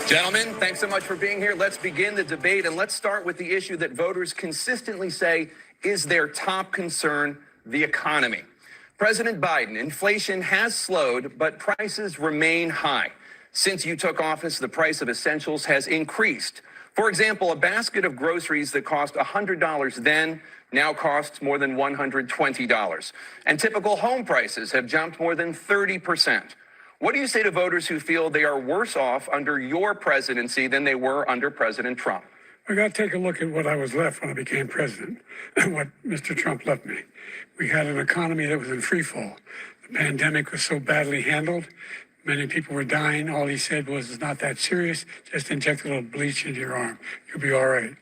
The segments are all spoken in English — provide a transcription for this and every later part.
Gentlemen, thanks so much for being here. Let's begin the debate, and let's start with the issue that voters consistently say is their top concern, the economy. President Biden, inflation has slowed, but prices remain high. Since you took office, the price of essentials has increased. For example, a basket of groceries that cost $100 then now costs more than $120. And typical home prices have jumped more than 30%. What do you say to voters who feel they are worse off under your presidency than they were under President Trump? We got to take a look at what I was left when I became president and what Mr. Trump left me. We had an economy that was in free fall. The pandemic was so badly handled. Many people were dying. All he said was, it's not that serious. Just inject a little bleach into your arm. You'll be all right.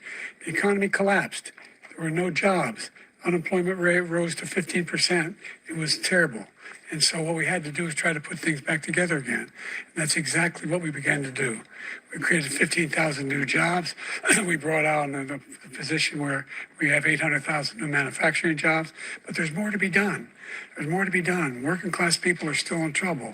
The economy collapsed. There were no jobs. Unemployment rate rose to 15%. It was terrible. And so what we had to do is try to put things back together again. And that's exactly what we began to do. We created 15,000 new jobs. We brought out a position where we have 800,000 new manufacturing jobs. But there's more to be done. There's more to be done. Working class people are still in trouble.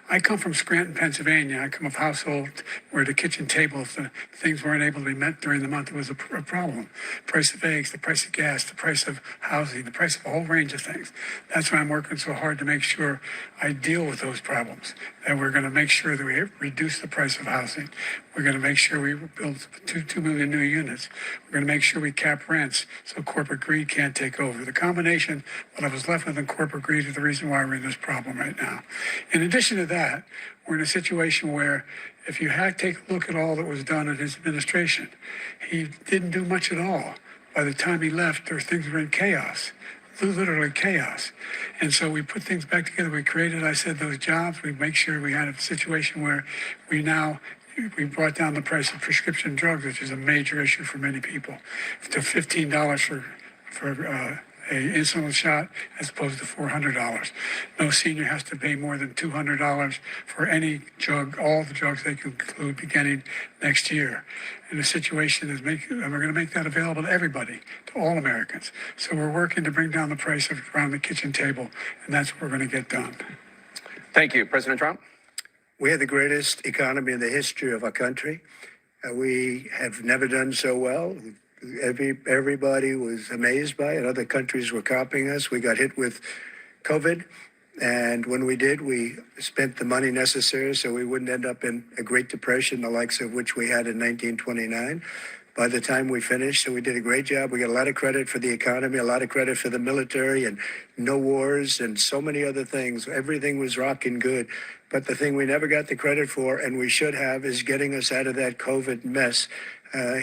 I come from Scranton, Pennsylvania. I come of a household where the kitchen table, if the things weren't able to be met during the month, it was a problem. The price of eggs, the price of gas, the price of housing, the price of a whole range of things. That's why I'm working so hard to make sure I deal with those problems. And we're going to make sure that we reduce the price of housing. We're going to make sure we build 2 million new units. We're going to make sure we cap rents so corporate greed can't take over. The combination, what I was left with in corporate greed, is the reason why we're in this problem right now. In addition to that, we're in a situation where if you take a look at all that was done in his administration, he didn't do much at all. By the time he left, things were in chaos. Literally chaos. And so we put things back together. We created, I said, those jobs. We make sure we had a situation where we brought down the price of prescription drugs, which is a major issue for many people, to $15 for a insulin shot as opposed to $400. No senior has to pay more than $200 for any drug, all the drugs they can include beginning next year. And the situation is we're going to make that available to everybody, to all Americans. So we're working to bring down the price around the kitchen table, and that's what we're going to get done. Thank you. President Trump? We have the greatest economy in the history of our country. We have never done so well. Everybody was amazed by it. Other countries were copying us. We got hit with COVID. And when we did, we spent the money necessary so we wouldn't end up in a Great Depression, the likes of which we had in 1929. By the time we finished, so we did a great job. We got a lot of credit for the economy, a lot of credit for the military, and no wars and so many other things. Everything was rocking good. But the thing we never got the credit for, and we should have, is getting us out of that COVID mess.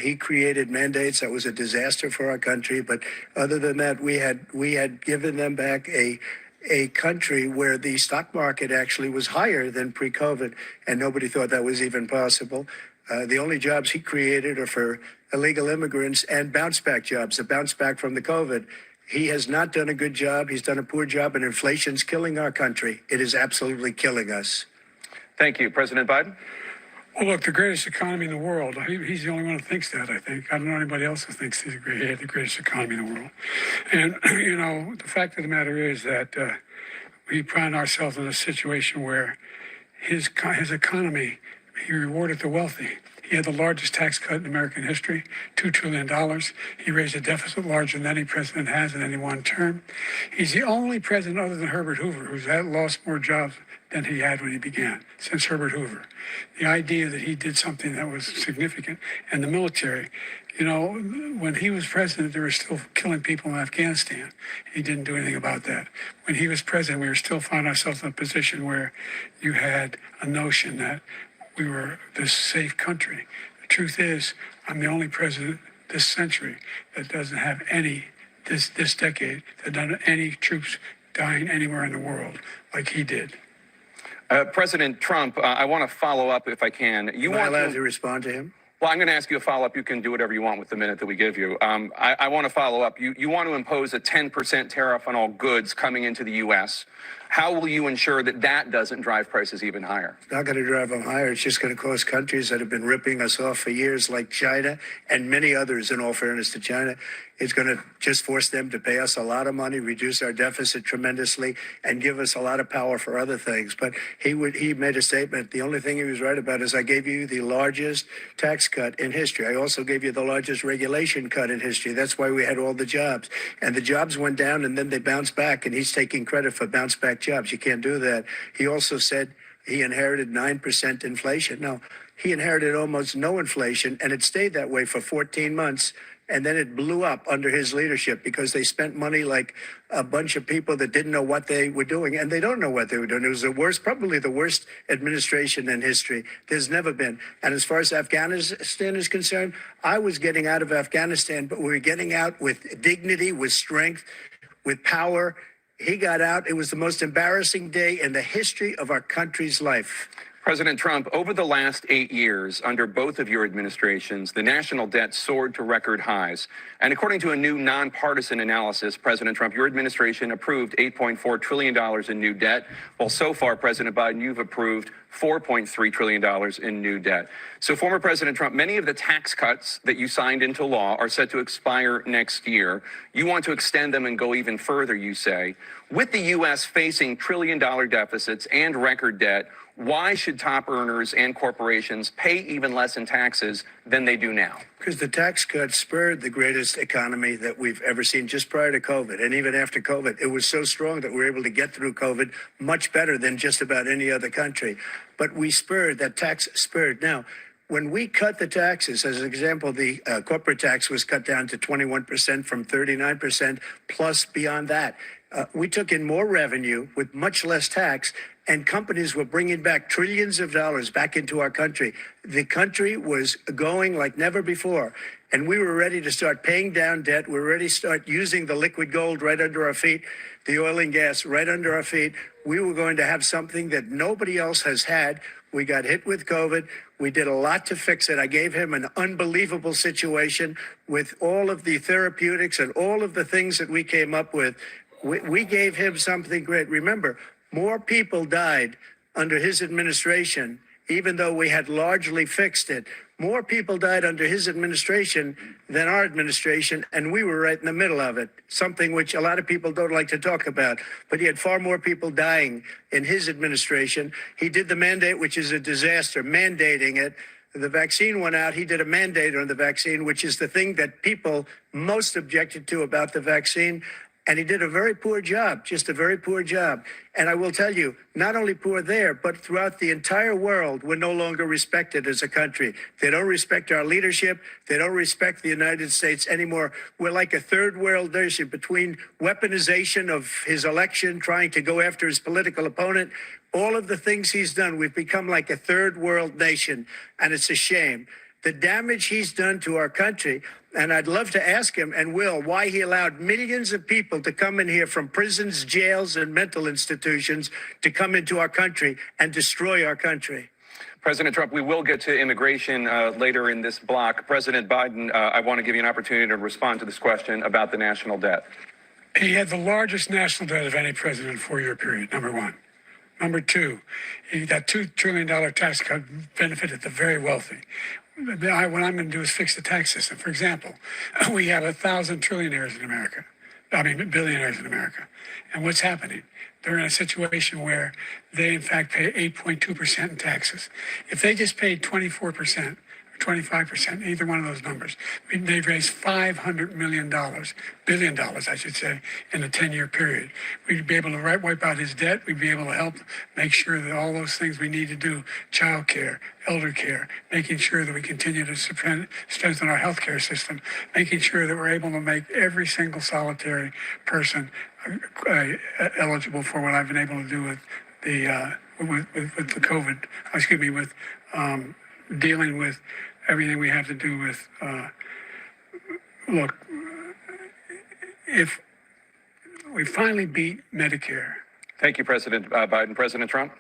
He created mandates that was a disaster for our country. But other than that, we had given them back a country where the stock market actually was higher than pre-COVID, and nobody thought that was even possible. The only jobs he created are for illegal immigrants and bounce back jobs, a bounce back from the COVID. He has not done a good job. He's done a poor job, and inflation's killing our country. It is absolutely killing us. Thank you. President Biden? Well, look, the greatest economy in the world. He's the only one who thinks that, I think. I don't know anybody else who thinks he had the greatest economy in the world. And, the fact of the matter is that we find ourselves in a situation where his economy, he rewarded the wealthy. He had the largest tax cut in American history, $2 trillion. He raised a deficit larger than any president has in any one term. He's the only president other than Herbert Hoover who's lost more jobs than he had when he began, since Herbert Hoover. The idea that he did something that was significant. And the military, when he was president, they were still killing people in Afghanistan. He didn't do anything about that. When he was president, we were still finding ourselves in a position where you had a notion that we were this safe country. The truth is, I'm the only president this century that doesn't have this decade, that doesn't have any troops dying anywhere in the world like he did. President Trump, I want to follow up if I can. Am I allowed to respond to him? Well, I'm going to ask you a follow-up. You can do whatever you want with the minute that we give you. I want to follow up. You want to impose a 10% tariff on all goods coming into the U.S. How will you ensure that that doesn't drive prices even higher? It's not going to drive them higher. It's just going to cause countries that have been ripping us off for years, like China and many others, in all fairness to China, it's going to just force them to pay us a lot of money, reduce our deficit tremendously, and give us a lot of power for other things. But he made a statement. The only thing he was right about is I gave you the largest tax cut in history. I also gave you the largest regulation cut in history. That's why we had all the jobs. And the jobs went down and then they bounced back, and he's taking credit for bounce back jobs. You can't do that. He also said he inherited 9% inflation. No, he inherited almost no inflation, and it stayed that way for 14 months. And then it blew up under his leadership because they spent money like a bunch of people that didn't know what they were doing. And they don't know what they were doing. It was the worst, probably the worst administration in history. There's never been. And as far as Afghanistan is concerned, I was getting out of Afghanistan, but we were getting out with dignity, with strength, with power. He got out. It was the most embarrassing day in the history of our country's life. President Trump, over the last 8 years, under both of your administrations, the national debt soared to record highs. And according to a new nonpartisan analysis, President Trump, your administration approved $8.4 trillion in new debt, while so far, President Biden, you've approved $4.3 trillion in new debt. So, former President Trump, many of the tax cuts that you signed into law are set to expire next year. You want to extend them and go even further, you say. With the U.S. facing trillion-dollar deficits and record debt, why should top earners and corporations pay even less in taxes than they do now? Because the tax cuts spurred the greatest economy that we've ever seen just prior to COVID. And even after COVID, it was so strong that we were able to get through COVID much better than just about any other country. But we spurred, that tax spurred. Now, when we cut the taxes, as an example, the corporate tax was cut down to 21% from 39%, plus beyond that. We took in more revenue with much less tax, and companies were bringing back trillions of dollars back into our country. The country was going like never before, and we were ready to start paying down debt. We were ready to start using the liquid gold right under our feet, the oil and gas right under our feet. We were going to have something that nobody else has had. We got hit with COVID. We did a lot to fix it. I gave him an unbelievable situation with all of the therapeutics and all of the things that we came up with. We gave him something great. Remember, more people died under his administration, even though we had largely fixed it. More people died under his administration than our administration, and we were right in the middle of it, something which a lot of people don't like to talk about. But he had far more people dying in his administration. He did the mandate, which is a disaster, mandating it. The vaccine went out. He did a mandate on the vaccine, which is the thing that people most objected to about the vaccine. And he did a very poor job, just a very poor job. And I will tell you, not only poor there, but throughout the entire world, we're no longer respected as a country. They don't respect our leadership. They don't respect the United States anymore. We're like a third world nation between weaponization of his election, trying to go after his political opponent. All of the things he's done, we've become like a third world nation. And it's a shame. The damage he's done to our country, and I'd love to ask him, and will, why he allowed millions of people to come in here from prisons, jails, and mental institutions to come into our country and destroy our country. President Trump, we will get to immigration later in this block. President Biden, I want to give you an opportunity to respond to this question about the national debt. He had the largest national debt of any president in a four-year period, number one. Number two, that $2 trillion tax cut benefited the very wealthy. What I'm going to do is fix the tax system. For example, we have 1,000 trillionaires in America. Billionaires in America. And what's happening? They're in a situation where they, in fact, pay 8.2% in taxes. If they just paid 24%, 25%, either one of those numbers, they've raised $500 billion, I should say, in a 10-year period. We'd be able to wipe out his debt. We'd be able to help make sure that all those things we need to do, child care, elder care, making sure that we continue to strengthen our healthcare system, making sure that we're able to make every single solitary person eligible for what I've been able to do with the the COVID, with dealing with everything we have to do with, look, if we finally beat Medicare. Thank you, President Biden. President Trump?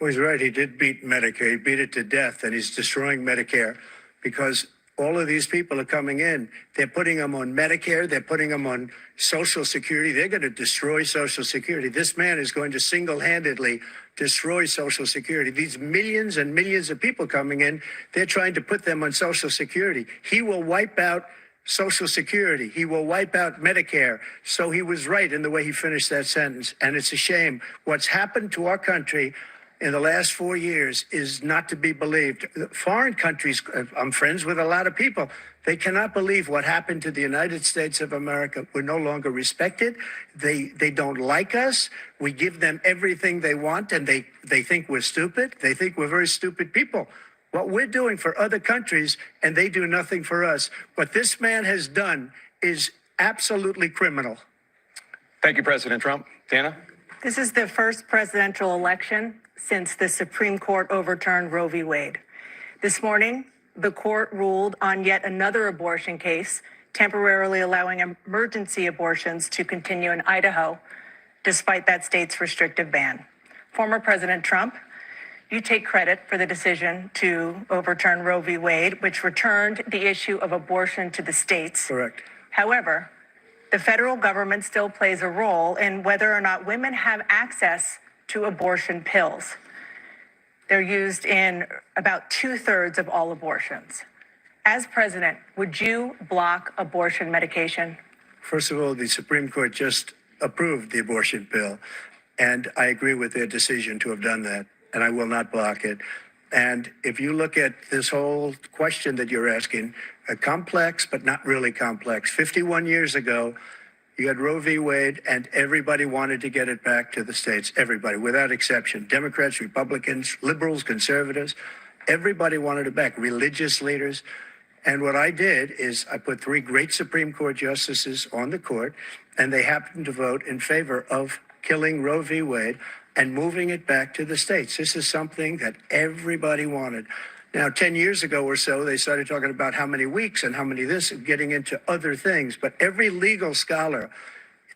Well, he's right. He did beat Medicare. He beat it to death, and he's destroying Medicare because all of these people are coming in. They're putting them on Medicare. They're putting them on Social Security. They're going to destroy Social Security. This man is going to single-handedly destroy Social Security. These millions and millions of people coming in, they're trying to put them on Social Security. He will wipe out Social Security. He will wipe out Medicare. So he was right in the way he finished that sentence. And it's a shame. What's happened to our country in the last 4 years is not to be believed. Foreign countries, I'm friends with a lot of people. They cannot believe what happened to the United States of America. We're no longer respected. They don't like us. We give them everything they want, and they think we're stupid. They think we're very stupid people. What we're doing for other countries, and they do nothing for us. What this man has done is absolutely criminal. Thank you, President Trump. Dana? This is the first presidential election since the Supreme Court overturned Roe v. Wade. This morning, the court ruled on yet another abortion case, temporarily allowing emergency abortions to continue in Idaho, despite that state's restrictive ban. Former President Trump, you take credit for the decision to overturn Roe v. Wade, which returned the issue of abortion to the states. Correct. However, the federal government still plays a role in whether or not women have access to abortion pills. They're used in about 2/3 of all abortions. As president, would you block abortion medication? First of all, the Supreme Court just approved the abortion bill, and I agree with their decision to have done that, and I will not block it. And if you look at this whole question that you're asking, complex but not really complex. 51 years ago, you had Roe v. Wade, and everybody wanted to get it back to the states. Everybody, without exception. Democrats, Republicans, liberals, conservatives. Everybody wanted it back. Religious leaders. And what I did is I put 3 great Supreme Court justices on the court, and they happened to vote in favor of killing Roe v. Wade and moving it back to the states. This is something that everybody wanted. Now, 10 years ago or so, they started talking about how many weeks and how many this, and getting into other things. But every legal scholar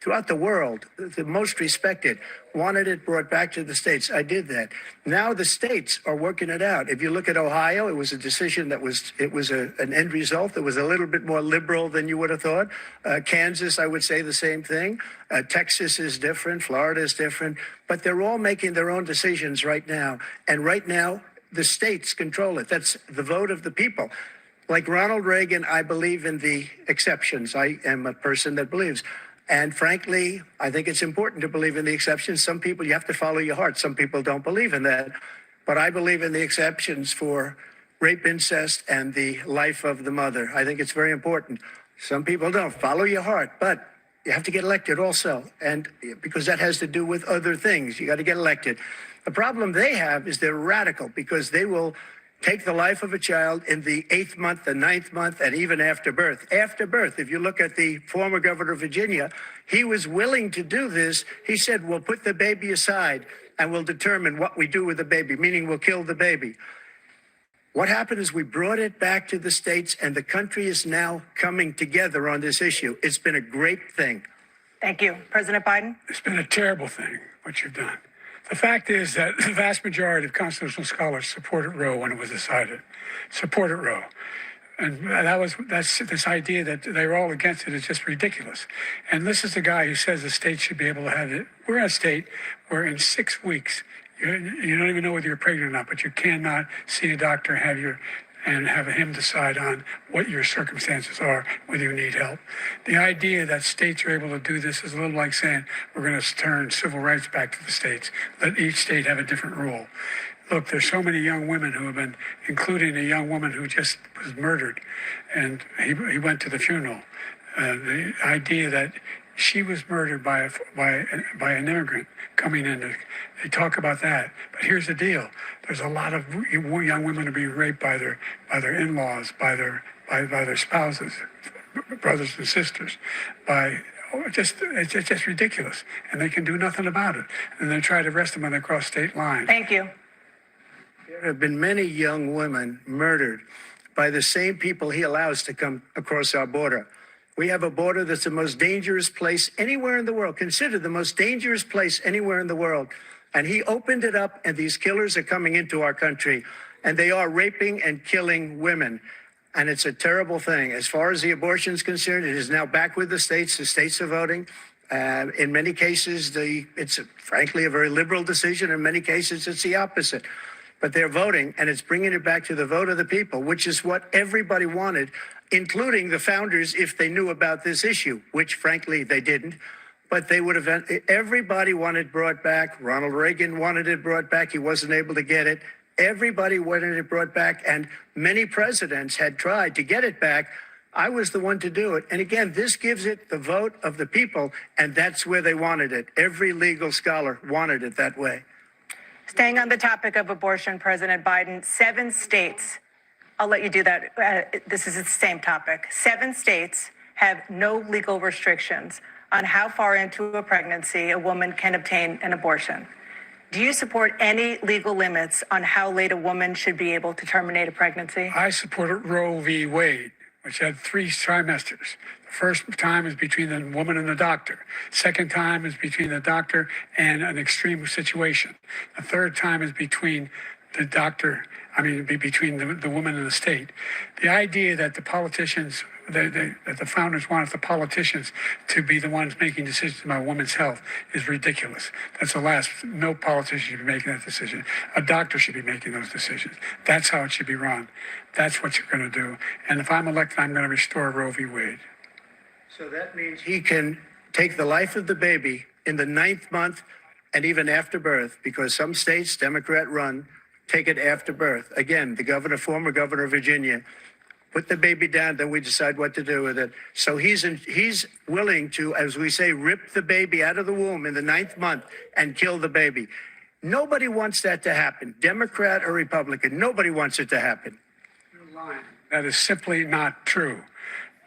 throughout the world, the most respected, wanted it brought back to the states. I did that. Now the states are working it out. If you look at Ohio, it was a decision that was an end result that was a little bit more liberal than you would have thought. Kansas, I would say the same thing. Texas is different. Florida is different. But they're all making their own decisions right now. And right now, the states control it. That's the vote of the people. Like Ronald Reagan, I believe in the exceptions. I am a person that believes. And frankly, I think it's important to believe in the exceptions. Some people, you have to follow your heart. Some people don't believe in that. But I believe in the exceptions for rape, incest, and the life of the mother. I think it's very important. Some people don't. Follow your heart. But you have to get elected also. And because that has to do with other things. You got to get elected. The problem they have is they're radical because they will take the life of a child in the 8th month, the 9th month, and even after birth. After birth, if you look at the former governor of Virginia, he was willing to do this. He said, we'll put the baby aside and we'll determine what we do with the baby, meaning we'll kill the baby. What happened is we brought it back to the states, and the country is now coming together on this issue. It's been a great thing. Thank you. President Biden? It's been a terrible thing, what you've done. The fact is that the vast majority of constitutional scholars supported Roe when it was decided. Supported Roe. And that's this idea that they were all against it is just ridiculous. And this is the guy who says the state should be able to have it. We're in a state where in 6 weeks, you don't even know whether you're pregnant or not, but you cannot see a doctor and have him decide on what your circumstances are, whether you need help. The idea that states are able to do this is a little like saying we're going to turn civil rights back to the states, let each state have a different rule. Look, there's so many young women who have been, including a young woman who just was murdered, and he went to the funeral. The idea that she was murdered by an immigrant coming in. They talk about that, but here's the deal: there's a lot of young women who are being raped by their in-laws, by their spouses, brothers and sisters, it's just ridiculous, and they can do nothing about it. And they try to arrest them when they cross state lines. Thank you. There have been many young women murdered by the same people he allows to come across our border. We have a border that's the most dangerous place anywhere in the world, considered the most dangerous place anywhere in the world. And he opened it up, and these killers are coming into our country, and they are raping and killing women. And it's a terrible thing. As far as the abortion is concerned, it is now back with the states. The states are voting. In many cases, it's frankly a very liberal decision. In many cases, it's the opposite. But they're voting, and it's bringing it back to the vote of the people, which is what everybody wanted, including the founders, if they knew about this issue, which frankly they didn't. But they would have, everybody wanted brought back. Ronald Reagan wanted it brought back. He wasn't able to get it. Everybody wanted it brought back, and many presidents had tried to get it back. I was the one to do it. And again, this gives it the vote of the people, and that's where they wanted it. Every legal scholar wanted it that way. Staying on the topic of abortion, President Biden, 7 states, I'll let you do that. This is the same topic. 7 states have no legal restrictions on how far into a pregnancy a woman can obtain an abortion. Do you support any legal limits on how late a woman should be able to terminate a pregnancy? I support Roe v. Wade, which had 3 trimesters. The first time is between the woman and the doctor. Second time is between the doctor and an extreme situation. The third time is between the doctor, between the woman and the state. The idea that the politicians, that the founders wanted the politicians to be the ones making decisions about women's health is ridiculous. That's the last. No politician should be making that decision. A doctor should be making those decisions. That's how it should be run. That's what you're going to do. And if I'm elected, I'm going to restore Roe v. Wade. So that means he can take the life of the baby in the 9th month and even after birth, because some states, Democrat run, take it after birth. Again, the former governor of Virginia, put the baby down, then we decide what to do with it. So he's willing to, as we say, rip the baby out of the womb in the 9th month and kill the baby. Nobody wants that to happen, Democrat or Republican. Nobody wants it to happen. You're lying. That is simply not true.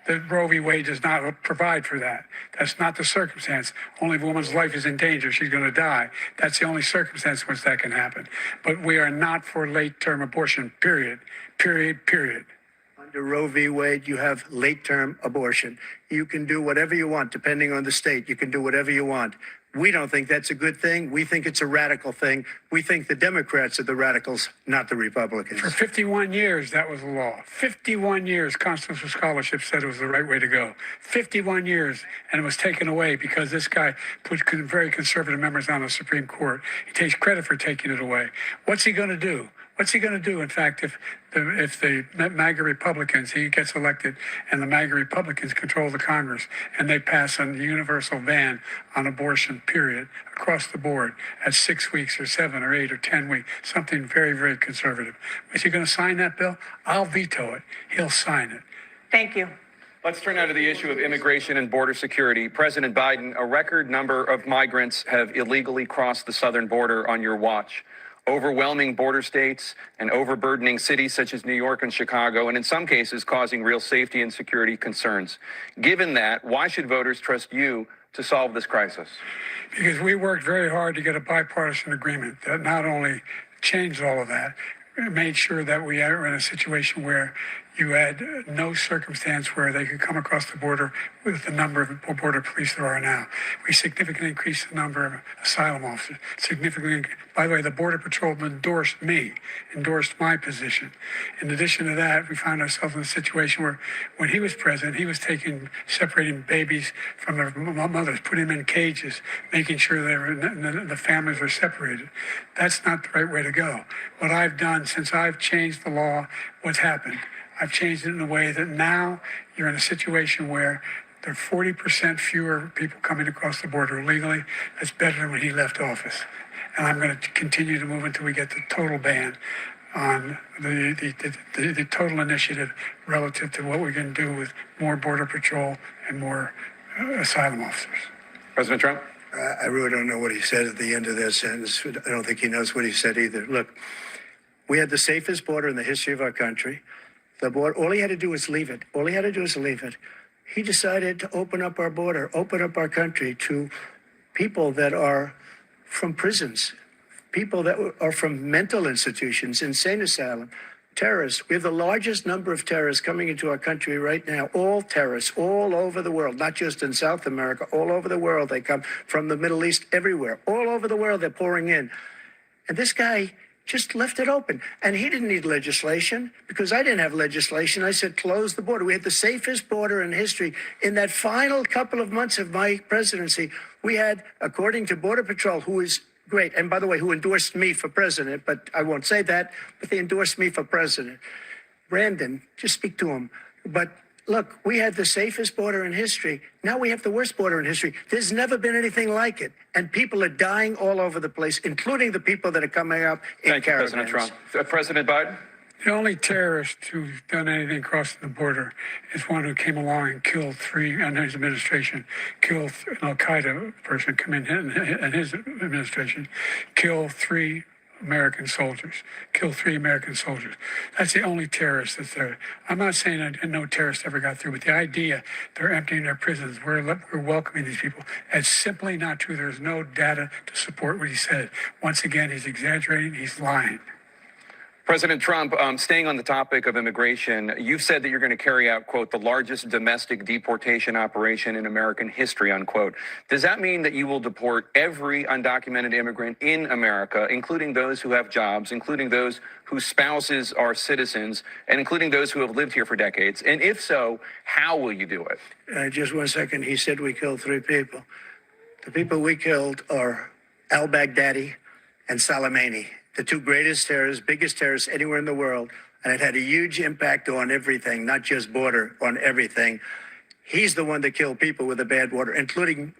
The Roe v. Wade does not provide for that. That's not the circumstance. Only if a woman's life is in danger, she's going to die. That's the only circumstance in which that can happen. But we are not for late-term abortion, period. Period, period. Under Roe v. Wade, you have late-term abortion. You can do whatever you want, depending on the state. You can do whatever you want. We don't think that's a good thing. We think it's a radical thing. We think the Democrats are the radicals, not the Republicans. For 51 years, that was the law. 51 years, constitutional scholarship said it was the right way to go. 51 years, and it was taken away because this guy put very conservative members on the Supreme Court. He takes credit for taking it away. What's he going to do? What's he going to do, in fact, if the MAGA Republicans, he gets elected and the MAGA Republicans control the Congress and they pass a universal ban on abortion, period, across the board at 6 weeks or 7 or 8 or 10 weeks, something very, very conservative. Is he going to sign that bill? I'll veto it. He'll sign it. Thank you. Let's turn now to the issue of immigration and border security. President Biden, a record number of migrants have illegally crossed the southern border on your watch. Overwhelming border states and overburdening cities such as New York and Chicago, and in some cases causing real safety and security concerns. Given that, why should voters trust you to solve this crisis? Because we worked very hard to get a bipartisan agreement that not only changed all of that, it made sure that we are in a situation where you had no circumstance where they could come across the border with the number of border police there are now. We significantly increased the number of asylum officers. By the way, the Border Patrol endorsed my position. In addition to that, we found ourselves in a situation where when he was president, he was separating babies from their mothers, putting them in cages, making sure the families were separated. That's not the right way to go. What I've done since I've changed the law, what's happened? I've changed it in a way that now you're in a situation where there are 40% fewer people coming across the border illegally. That's better than when he left office. And I'm going to continue to move until we get the total ban on the total initiative relative to what we're going to do with more Border Patrol and more asylum officers. President Trump? I really don't know what he said at the end of that sentence. I don't think he knows what he said either. Look, we had the safest border in the history of our country. The border, all he had to do was leave it. All he had to do was leave it. He decided to open up our border, open up our country to people that are from prisons, people that are from mental institutions, insane asylum, terrorists. We have the largest number of terrorists coming into our country right now, all terrorists, all over the world, not just in South America, all over the world. They come from the Middle East, everywhere, all over the world, they're pouring in. And this guy just left it open. And he didn't need legislation because I didn't have legislation. I said, close the border. We had the safest border in history. In that final couple of months of my presidency, we had, according to Border Patrol, who is great, and by the way, who endorsed me for president, but I won't say that, but they endorsed me for president. Brandon, just speak to him. But look, we had the safest border in history. Now we have the worst border in history. There's never been anything like it. And people are dying all over the place, including the people that are coming up in Thank you, caravans. President Trump. President Biden? The only terrorist who's done anything crossing the border is one who came along and killed three, and his administration, killed an Al-Qaeda person come in and his administration, killed three American soldiers. That's the only terrorist that's there. I'm not saying that no terrorist ever got through, but the idea they're emptying their prisons, we're welcoming these people, that's simply not true. There's no data to support what he said. Once again, he's exaggerating, he's lying. President Trump, staying on the topic of immigration, you've said that you're going to carry out, quote, the largest domestic deportation operation in American history, unquote. Does that mean that you will deport every undocumented immigrant in America, including those who have jobs, including those whose spouses are citizens, and including those who have lived here for decades? And if so, how will you do it? Just 1 second. He said we killed three people. The people we killed are al-Baghdadi and Soleimani, the two greatest terrorists, biggest terrorists anywhere in the world. And it had a huge impact on everything, not just border, on everything. He's the one that killed people with a bad border, including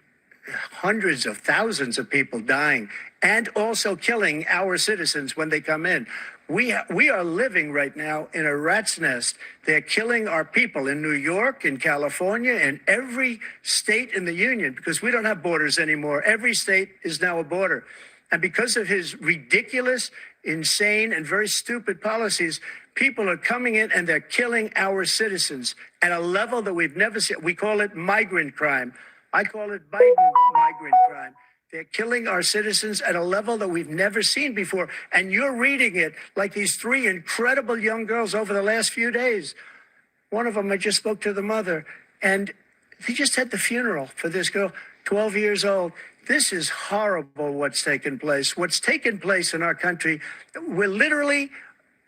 hundreds of thousands of people dying and also killing our citizens when they come in. We are living right now in a rat's nest. They're killing our people in New York, in California, in every state in the union because we don't have borders anymore. Every state is now a border. And because of his ridiculous, insane, and very stupid policies, people are coming in and they're killing our citizens at a level that we've never seen. We call it migrant crime. I call it Biden migrant crime. They're killing our citizens at a level that we've never seen before. And you're reading it like these three incredible young girls over the last few days. One of them, I just spoke to the mother, and they just had the funeral for this girl, 12 years old. This is horrible what's taken place. What's taken place in our country, we're literally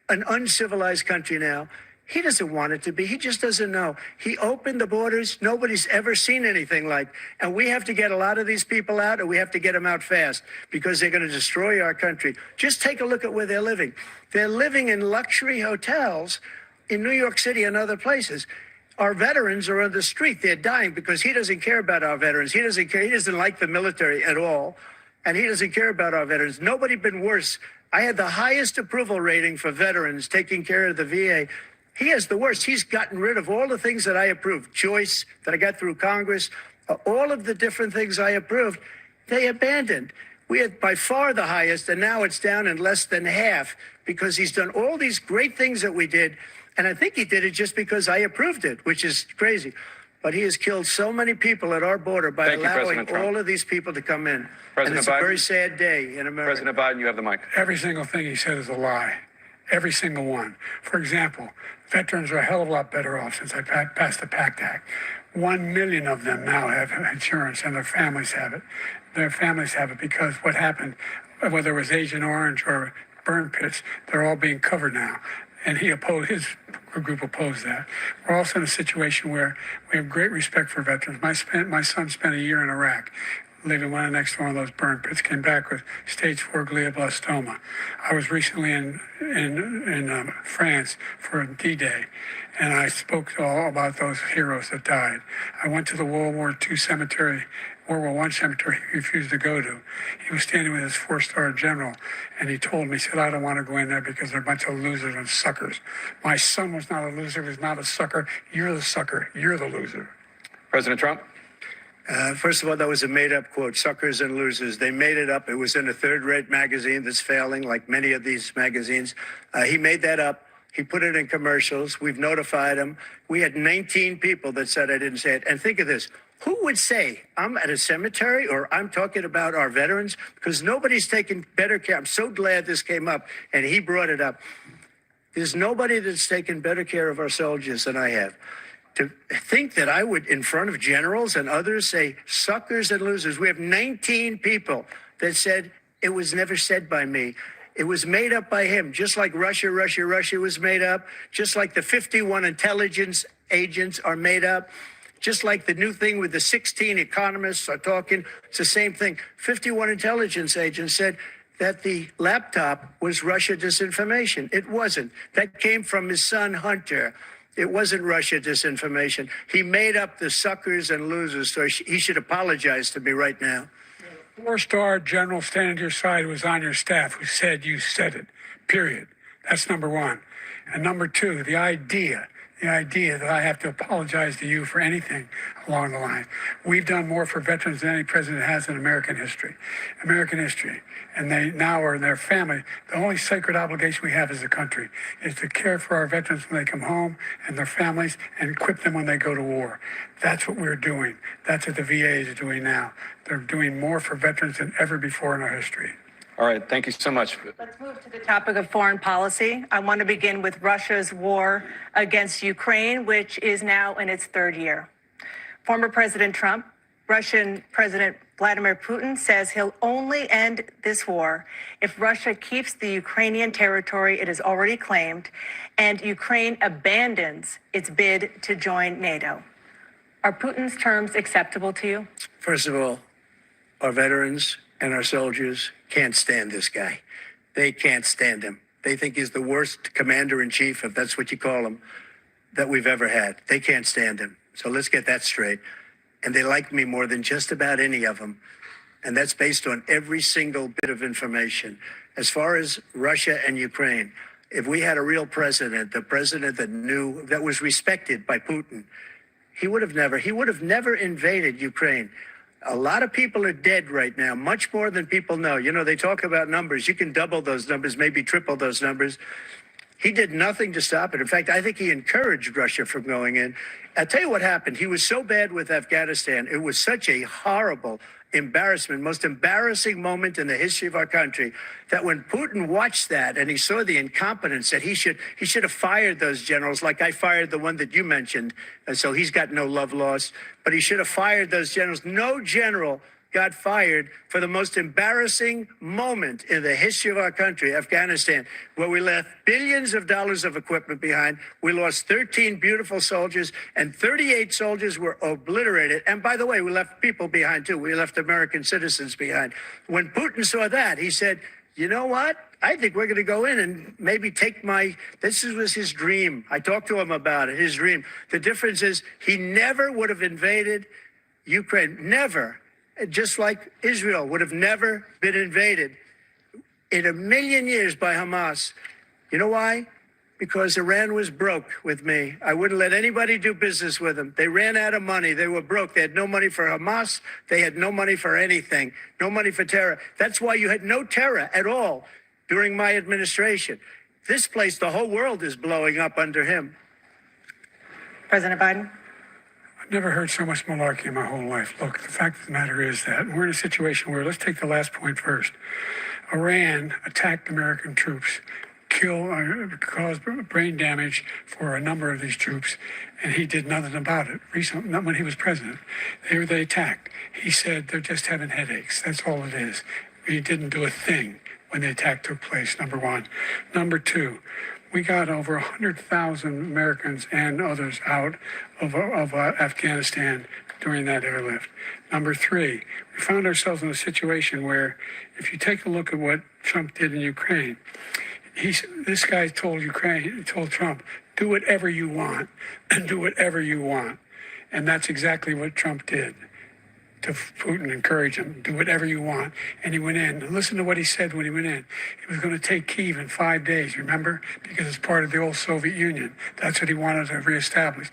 an uncivilized country now. He doesn't want it to be. He just doesn't know. He opened the borders. Nobody's ever seen anything like. And we have to get a lot of these people out, or we have to get them out fast because they're going to destroy our country. Just take a look at where they're living. They're living in luxury hotels in New York City and other places. Our veterans are on the street. They're dying because he doesn't care about our veterans. He doesn't care. He doesn't like the military at all. And he doesn't care about our veterans. Nobody been worse. I had the highest approval rating for veterans taking care of the VA. He has the worst. He's gotten rid of all the things that I approved. Choice that I got through Congress, all of the different things I approved, they abandoned. We had by far the highest, and now it's down in less than half because he's done all these great things that we did. And I think he did it just because I approved it, which is crazy. But he has killed so many people at our border by allowing all of these people to come in. And it's a very sad day in America. President Biden, you have the mic. Every single thing he said is a lie. Every single one. For example, veterans are a hell of a lot better off since I passed the PACT Act. 1 million of them now have insurance, and their families have it. Their families have it because what happened, whether it was Agent Orange or burn pits, they're all being covered now. And his group opposed that. We're also in a situation where we have great respect for veterans. My son spent a year in Iraq, living right next to one of those burn pits, came back with stage 4 glioblastoma. I was recently in France for D-Day, and I spoke all about those heroes that died. I went to the World War I cemetery he refused to go to. He was standing with his 4-star general, and he told me, he said, I don't want to go in there because they're a bunch of losers and suckers. My son was not a loser, he was not a sucker. You're the sucker, you're the loser. President Trump? First of all, that was a made-up quote, suckers and losers. They made it up. It was in a third-rate magazine that's failing, like many of these magazines. He made that up. He put it in commercials. We've notified him. We had 19 people that said I didn't say it. And think of this. Who would say I'm at a cemetery or I'm talking about our veterans? Because nobody's taken better care. I'm so glad this came up and he brought it up. There's nobody that's taken better care of our soldiers than I have. To think that I would, in front of generals and others, say suckers and losers. We have 19 people that said it was never said by me. It was made up by him, just like Russia was made up, just like the 51 intelligence agents are made up, just like the new thing with the 16 economists are talking. It's the same thing. 51 intelligence agents said that the laptop was Russia disinformation. It wasn't. That came from his son, Hunter. It wasn't Russia disinformation. He made up the suckers and losers, so he should apologize to me right now. Four-star general standing to your side was on your staff who said you said it, period. That's number one. And number two, the idea that I have to apologize to you for anything along the line. We've done more for veterans than any president has in American history. And they now are in their family. The only sacred obligation we have as a country is to care for our veterans when they come home and their families and equip them when they go to war. That's what we're doing. That's what the VA is doing now. They're doing more for veterans than ever before in our history. All right, thank you so much. Let's move to the topic of foreign policy. I want to begin with Russia's war against Ukraine, which is now in its third year. Former President Trump, Russian President Vladimir Putin says he'll only end this war if Russia keeps the Ukrainian territory it has already claimed and Ukraine abandons its bid to join NATO. Are Putin's terms acceptable to you? First of all, our veterans and our soldiers can't stand this guy. They can't stand him. They think he's the worst commander-in-chief, if that's what you call him, that we've ever had. They can't stand him. So let's get that straight. And they like me more than just about any of them. And that's based on every single bit of information. As far as Russia and Ukraine, if we had a real president, the president that knew, that was respected by Putin, he would have never invaded Ukraine. A lot of people are dead right now, much more than people know. You know, they talk about numbers. You can double those numbers, maybe triple those numbers. He did nothing to stop it. In fact, I think he encouraged Russia from going in. I'll tell you what happened. He was so bad with Afghanistan. It was such a horrible embarrassment, most embarrassing moment in the history of our country, that when Putin watched that and he saw the incompetence, that he should have fired those generals, like I fired the one that you mentioned. And so he's got no love lost, but he should have fired those generals. No general got fired for the most embarrassing moment in the history of our country, Afghanistan, where we left billions of dollars of equipment behind. We lost 13 beautiful soldiers, and 38 soldiers were obliterated. And by the way, we left people behind too. We left American citizens behind. When Putin saw that, he said, you know what? I think we're going to go in and maybe take this was his dream. I talked to him about it, his dream. The difference is he never would have invaded Ukraine, never. Just like Israel would have never been invaded in a million years by Hamas. You know why? Because Iran was broke with me. I wouldn't let anybody do business with them. They ran out of money. They were broke. They had no money for Hamas. They had no money for anything. No money for terror. That's why you had no terror at all during my administration. This place, the whole world is blowing up under him. President Biden? I've never heard so much malarkey in my whole life. Look, the fact of the matter is that we're in a situation where, let's take the last point first. Iran attacked American troops, caused brain damage for a number of these troops, and he did nothing about it. Recently, not when he was president. They attacked. He said they're just having headaches. That's all it is. He didn't do a thing when the attack took place, number one. Number two, we got over 100,000 Americans and others out of Afghanistan during that airlift. Number three, we found ourselves in a situation where, if you take a look at what Trump did in Ukraine, this guy told Trump, do whatever you want, and do whatever you want. And that's exactly what Trump did to Putin, encourage him, do whatever you want. And he went in. And listen to what he said when he went in. He was going to take Kyiv in 5 days, remember? Because it's part of the old Soviet Union. That's what he wanted to reestablish,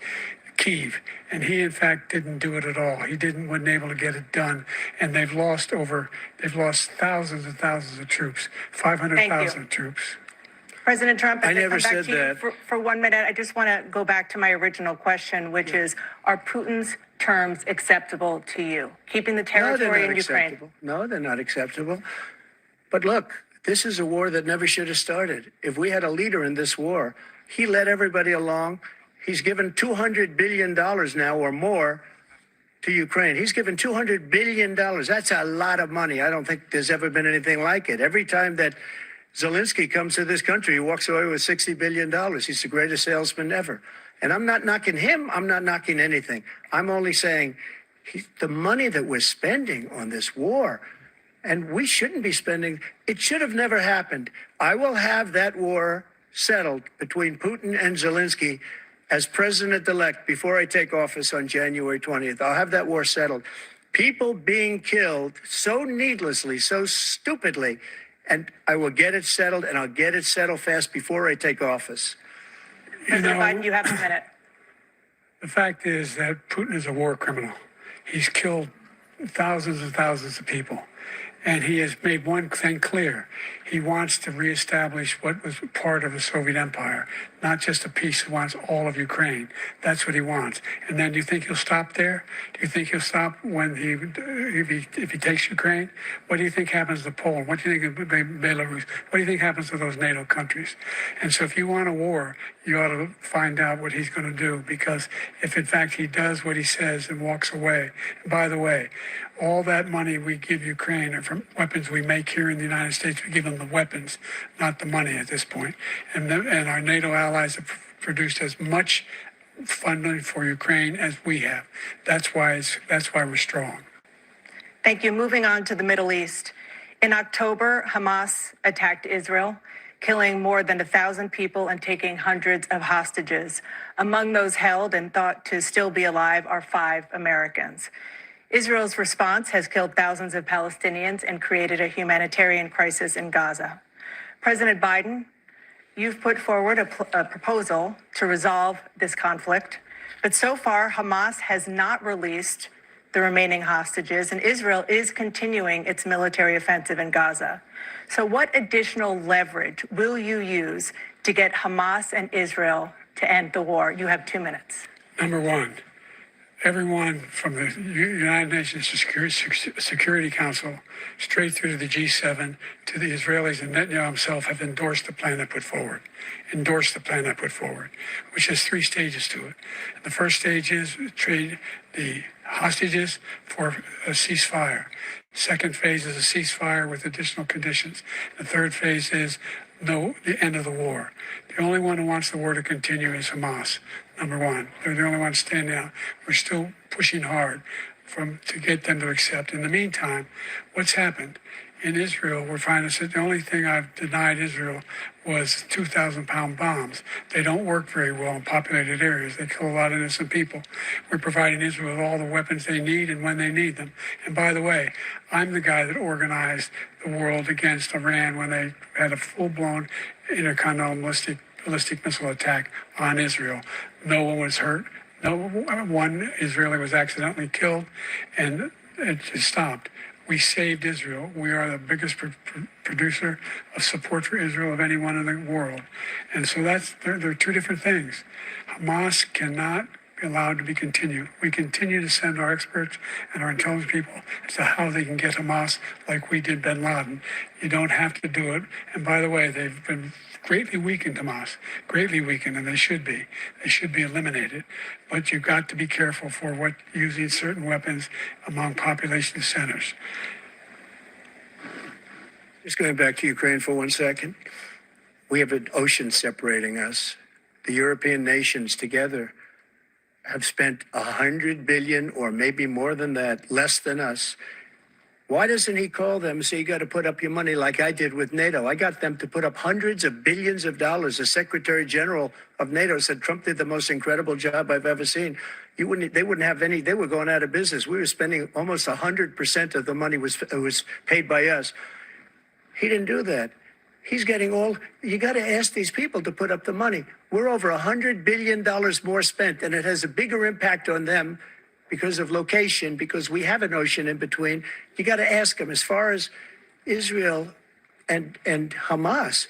Kyiv. And he, in fact, didn't do it at all. He wasn't able to get it done. And they've lost thousands and thousands of troops, 500,000 troops. President Trump, I never said that. For 1 minute, I just want to go back to my original question, which is, are Putin's terms acceptable to you? Keeping the territory in Ukraine? No, they're not acceptable. But look, this is a war that never should have started. If we had a leader in this war, he led everybody along. He's given $200 billion now or more to Ukraine. He's given $200 billion. That's a lot of money. I don't think there's ever been anything like it. Every time that Zelensky comes to this country. He walks away with $60 billion. He's the greatest salesman ever. And I'm not knocking him. I'm not knocking anything. I'm only saying the money that we're spending on this war, and we shouldn't be spending, it should have never happened. I will have that war settled between Putin and Zelensky as president-elect before I take office on January 20th. I'll have that war settled. People being killed so needlessly, so stupidly, and I will get it settled, and I'll get it settled fast before I take office. President Biden, you have a minute. The fact is that Putin is a war criminal. He's killed thousands and thousands of people. And he has made one thing clear. He wants to reestablish what was part of the Soviet Empire, not just a piece. He wants all of Ukraine. That's what he wants. And then do you think he'll stop there? Do you think he'll stop when if he takes Ukraine? What do you think happens to Poland? What do you think of Belarus? What do you think happens to those NATO countries? And so if you want a war, you ought to find out what he's going to do, because if in fact he does what he says and walks away, and by the way, all that money we give Ukraine are from weapons we make here in the United States. We give them the weapons, not the money at this point. And our NATO allies have produced as much funding for Ukraine as we have. That's why we're strong. Thank you. Moving on to the Middle East. In October, Hamas attacked Israel, killing more than 1,000 people and taking hundreds of hostages. Among those held and thought to still be alive are 5 Americans. Israel's response has killed thousands of Palestinians and created a humanitarian crisis in Gaza. President Biden, you've put forward a proposal to resolve this conflict, but so far Hamas has not released the remaining hostages, and Israel is continuing its military offensive in Gaza. So what additional leverage will you use to get Hamas and Israel to end the war? You have 2 minutes. Number one, everyone from the United Nations Security Council straight through to the G7 to the Israelis and Netanyahu himself have endorsed the plan I put forward, which has 3 stages to it. The first stage is trade the hostages for a ceasefire. Second phase is a ceasefire with additional conditions. The third phase is the end of the war. The only one who wants the war to continue is Hamas, number one. They're the only ones standing out. We're still pushing hard to get them to accept. In the meantime, what's happened? In Israel, we're finding that the only thing I've denied Israel was 2,000-pound bombs. They don't work very well in populated areas. They kill a lot of innocent people. We're providing Israel with all the weapons they need and when they need them. And by the way, I'm the guy that organized the world against Iran when they had a full-blown intercontinental ballistic missile attack on Israel. No one was hurt. No one Israeli was accidentally killed, and it just stopped. We saved Israel. We are the biggest producer of support for Israel of anyone in the world. And so there are 2 different things. Hamas cannot be allowed to be continued. We continue to send our experts and our intelligence people as to how they can get Hamas like we did bin Laden. You don't have to do it. And by the way, they've been greatly weakened, Hamas, greatly weakened, and they should be. They should be eliminated. But you've got to be careful for using certain weapons among population centers. Just going back to Ukraine for 1 second. We have an ocean separating us. The European nations together have spent $100 billion, or maybe more than that, less than us. Why doesn't he call them and say, you got to put up your money like I did with NATO? I got them to put up hundreds of billions of dollars. The Secretary General of NATO said Trump did the most incredible job I've ever seen. They wouldn't have any, they were going out of business. We were spending almost 100% of the money was paid by us. He didn't do that. He's getting you got to ask these people to put up the money. We're over $100 billion more spent, and it has a bigger impact on them because of location, because we have an ocean in between. You got to ask them. As far as Israel and Hamas,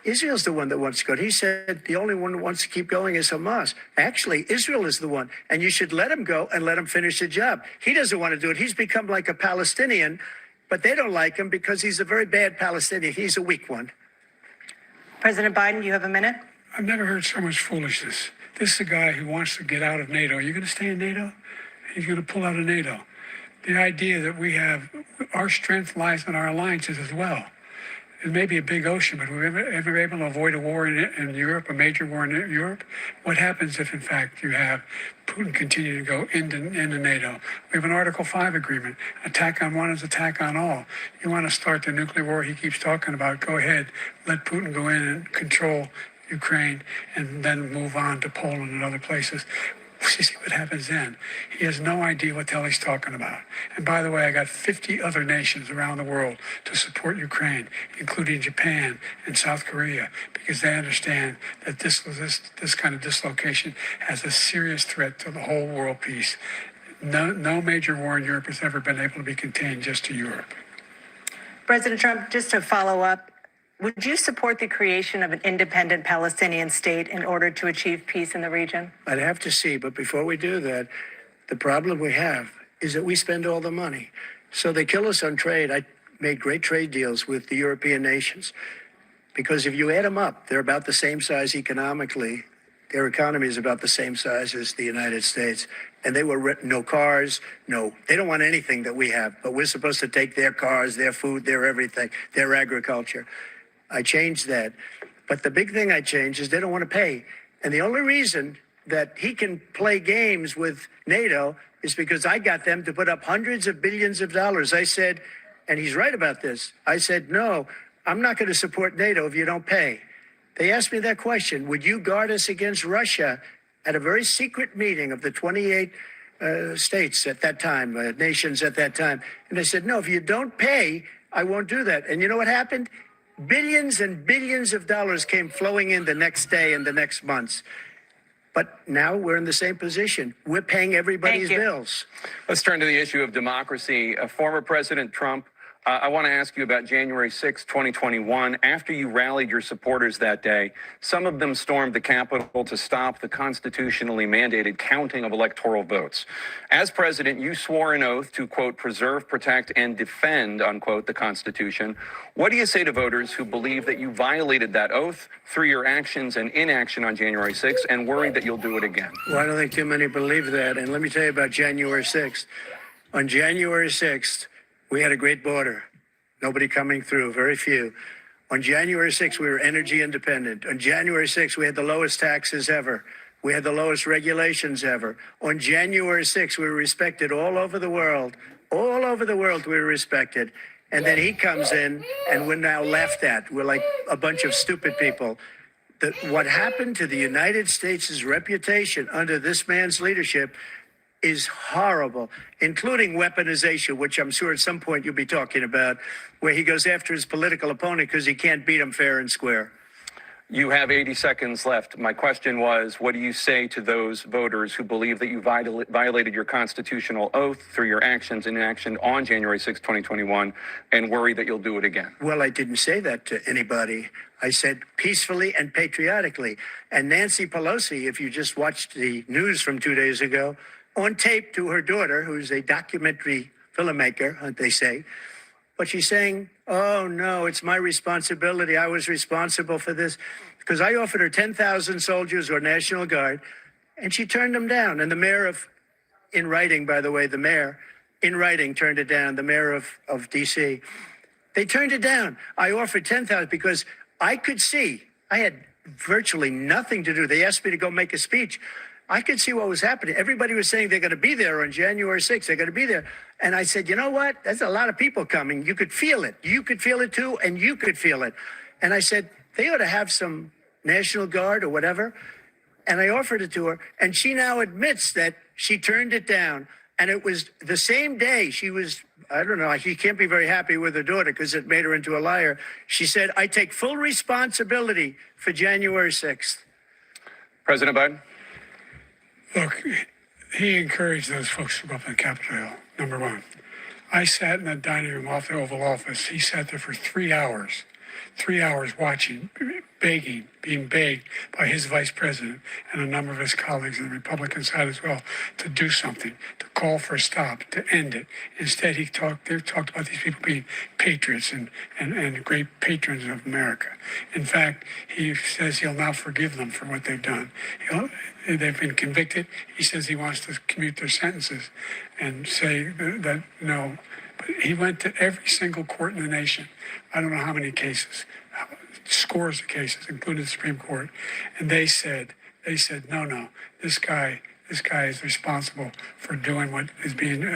Israel's the one that wants to go. He said the only one who wants to keep going is Hamas. Actually, Israel is the one, and you should let him go and let him finish the job. He doesn't want to do it. He's become like a Palestinian, but they don't like him because he's a very bad Palestinian. He's a weak one. President Biden, you have a minute. I've never heard so much foolishness. This is a guy who wants to get out of NATO. Are you going to stay in NATO? He's going to pull out of NATO. The idea that our strength lies in our alliances as well. It may be a big ocean, but we're ever able to avoid a war in Europe, a major war in Europe? What happens if, in fact, you have Putin continue to go into NATO? We have an Article 5 agreement. Attack on one is attack on all. You want to start the nuclear war he keeps talking about, go ahead. Let Putin go in and control Ukraine and then move on to Poland and other places. You see what happens then. He has no idea what the hell he's talking about. And by the way, I got 50 other nations around the world to support Ukraine, including Japan and South Korea, because they understand that this kind of dislocation has a serious threat to the whole world peace. No major war in Europe has ever been able to be contained just to Europe. President Trump, just to follow up, would you support the creation of an independent Palestinian state in order to achieve peace in the region? I'd have to see, but before we do that, the problem we have is that we spend all the money. So they kill us on trade. I made great trade deals with the European nations because if you add them up, they're about the same size economically. Their economy is about the same size as the United States. And they were no cars, they don't want anything that we have, but we're supposed to take their cars, their food, their everything, their agriculture. I changed that. But the big thing I changed is they don't want to pay. And the only reason that he can play games with NATO is because I got them to put up hundreds of billions of dollars. I said, and he's right about this, I said, no, I'm not going to support NATO if you don't pay. They asked me that question, would you guard us against Russia at a very secret meeting of the 28 states at that time, nations at that time? And I said, no, if you don't pay, I won't do that. And you know what happened? Billions and billions of dollars came flowing in the next day and the next months. But now we're in the same position. We're paying everybody's bills. Let's turn to the issue of democracy. Former President Trump, I want to ask you about January 6, 2021. After you rallied your supporters that day, some of them stormed the Capitol to stop the constitutionally mandated counting of electoral votes. As president, you swore an oath to, quote, preserve, protect, and defend, unquote, the Constitution. What do you say to voters who believe that you violated that oath through your actions and inaction on January 6th and worry that you'll do it again? Well, I don't think too many believe that. And let me tell you about January 6th. On January 6th, we had a great border. Nobody coming through, very few. On January 6th, we were energy independent. On January 6th, we had the lowest taxes ever. We had the lowest regulations ever. On January 6th, we were respected all over the world. All over the world, we were respected. And then he comes in, and we're now laughed at. We're like a bunch of stupid people. What happened to the United States' reputation under this man's leadership is horrible, including weaponization, which I'm sure at some point you'll be talking about, where he goes after his political opponent because he can't beat him fair and square. You have 80 seconds left. My question was, what do you say to those voters who believe that you violated your constitutional oath through your actions and inaction on January 6, 2021, and worry that you'll do it again? Well, I didn't say that to anybody. I said peacefully and patriotically. And Nancy Pelosi, if you just watched the news from 2 days ago, on tape to her daughter, who's a documentary filmmaker, they say. But she's saying, oh, no, it's my responsibility. I was responsible for this. Because I offered her 10,000 soldiers or National Guard, and she turned them down. And the mayor in writing, by the way, the mayor, in writing, turned it down, the mayor of D.C. They turned it down. I offered 10,000 because I could see, I had virtually nothing to do. They asked me to go make a speech. I could see what was happening. Everybody was saying they're going to be there on January 6th. They're going to be there. And I said, you know what? There's a lot of people coming. You could feel it. You could feel it too, and you could feel it. And I said, they ought to have some National Guard or whatever. And I offered it to her. And she now admits that she turned it down. And it was the same day she was, I don't know, she can't be very happy with her daughter because it made her into a liar. She said, I take full responsibility for January 6th. President Biden? Look, he encouraged those folks to go up on Capitol Hill, number one. I sat in the dining room off the Oval Office. He sat there for 3 hours watching, begging, being begged by his vice president and a number of his colleagues on the Republican side as well to do something, to call for a stop, to end it. Instead, they talked about these people being patriots and great patrons of America. In fact, he says he'll now forgive them for what they've done. They've been convicted. He says he wants to commute their sentences and say that no. But he went to every single court in the nation. I don't know how many cases, scores of cases, including the Supreme Court. And they said, no, this guy is responsible for doing what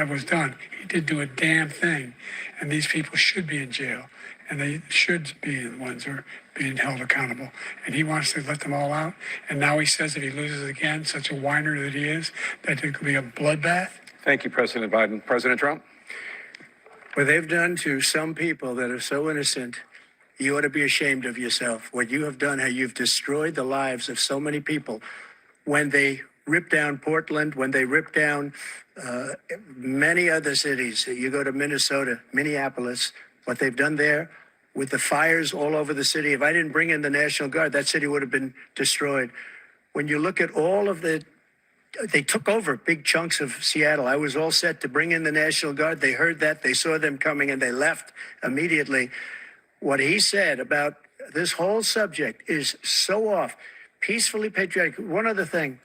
was done. He didn't do a damn thing. And these people should be in jail. And they should be the ones who are being held accountable. And he wants to let them all out. And now he says if he loses again, such a whiner that he is, that it could be a bloodbath. Thank you, President Biden. President Trump? What they've done to some people that are so innocent, you ought to be ashamed of yourself. What you have done, how you've destroyed the lives of so many people. When they ripped down Portland, when they ripped down many other cities, you go to Minnesota, Minneapolis, what they've done there with the fires all over the city. If I didn't bring in the National Guard, that city would have been destroyed. When you look at all of they took over big chunks of Seattle. I was all set to bring in the National Guard. They heard that, they saw them coming, and they left immediately. What he said about this whole subject is so off. Peacefully patriotic. One other thing,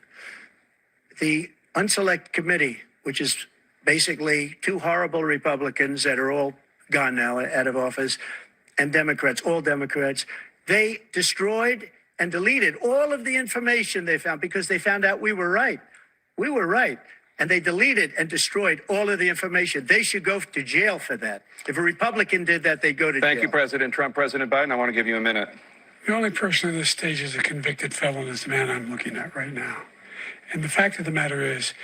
the Unselect Committee, which is basically two horrible Republicans that are all gone now, out of office, and Democrats, all Democrats, they destroyed and deleted all of the information they found because they found out we were right. We were right. And they deleted and destroyed all of the information. They should go to jail for that. If a Republican did that, they'd go to jail. Thank you, President Trump. President Biden, I want to give you a minute. The only person at this stage is a convicted felon is the man I'm looking at right now. And the fact of the matter is,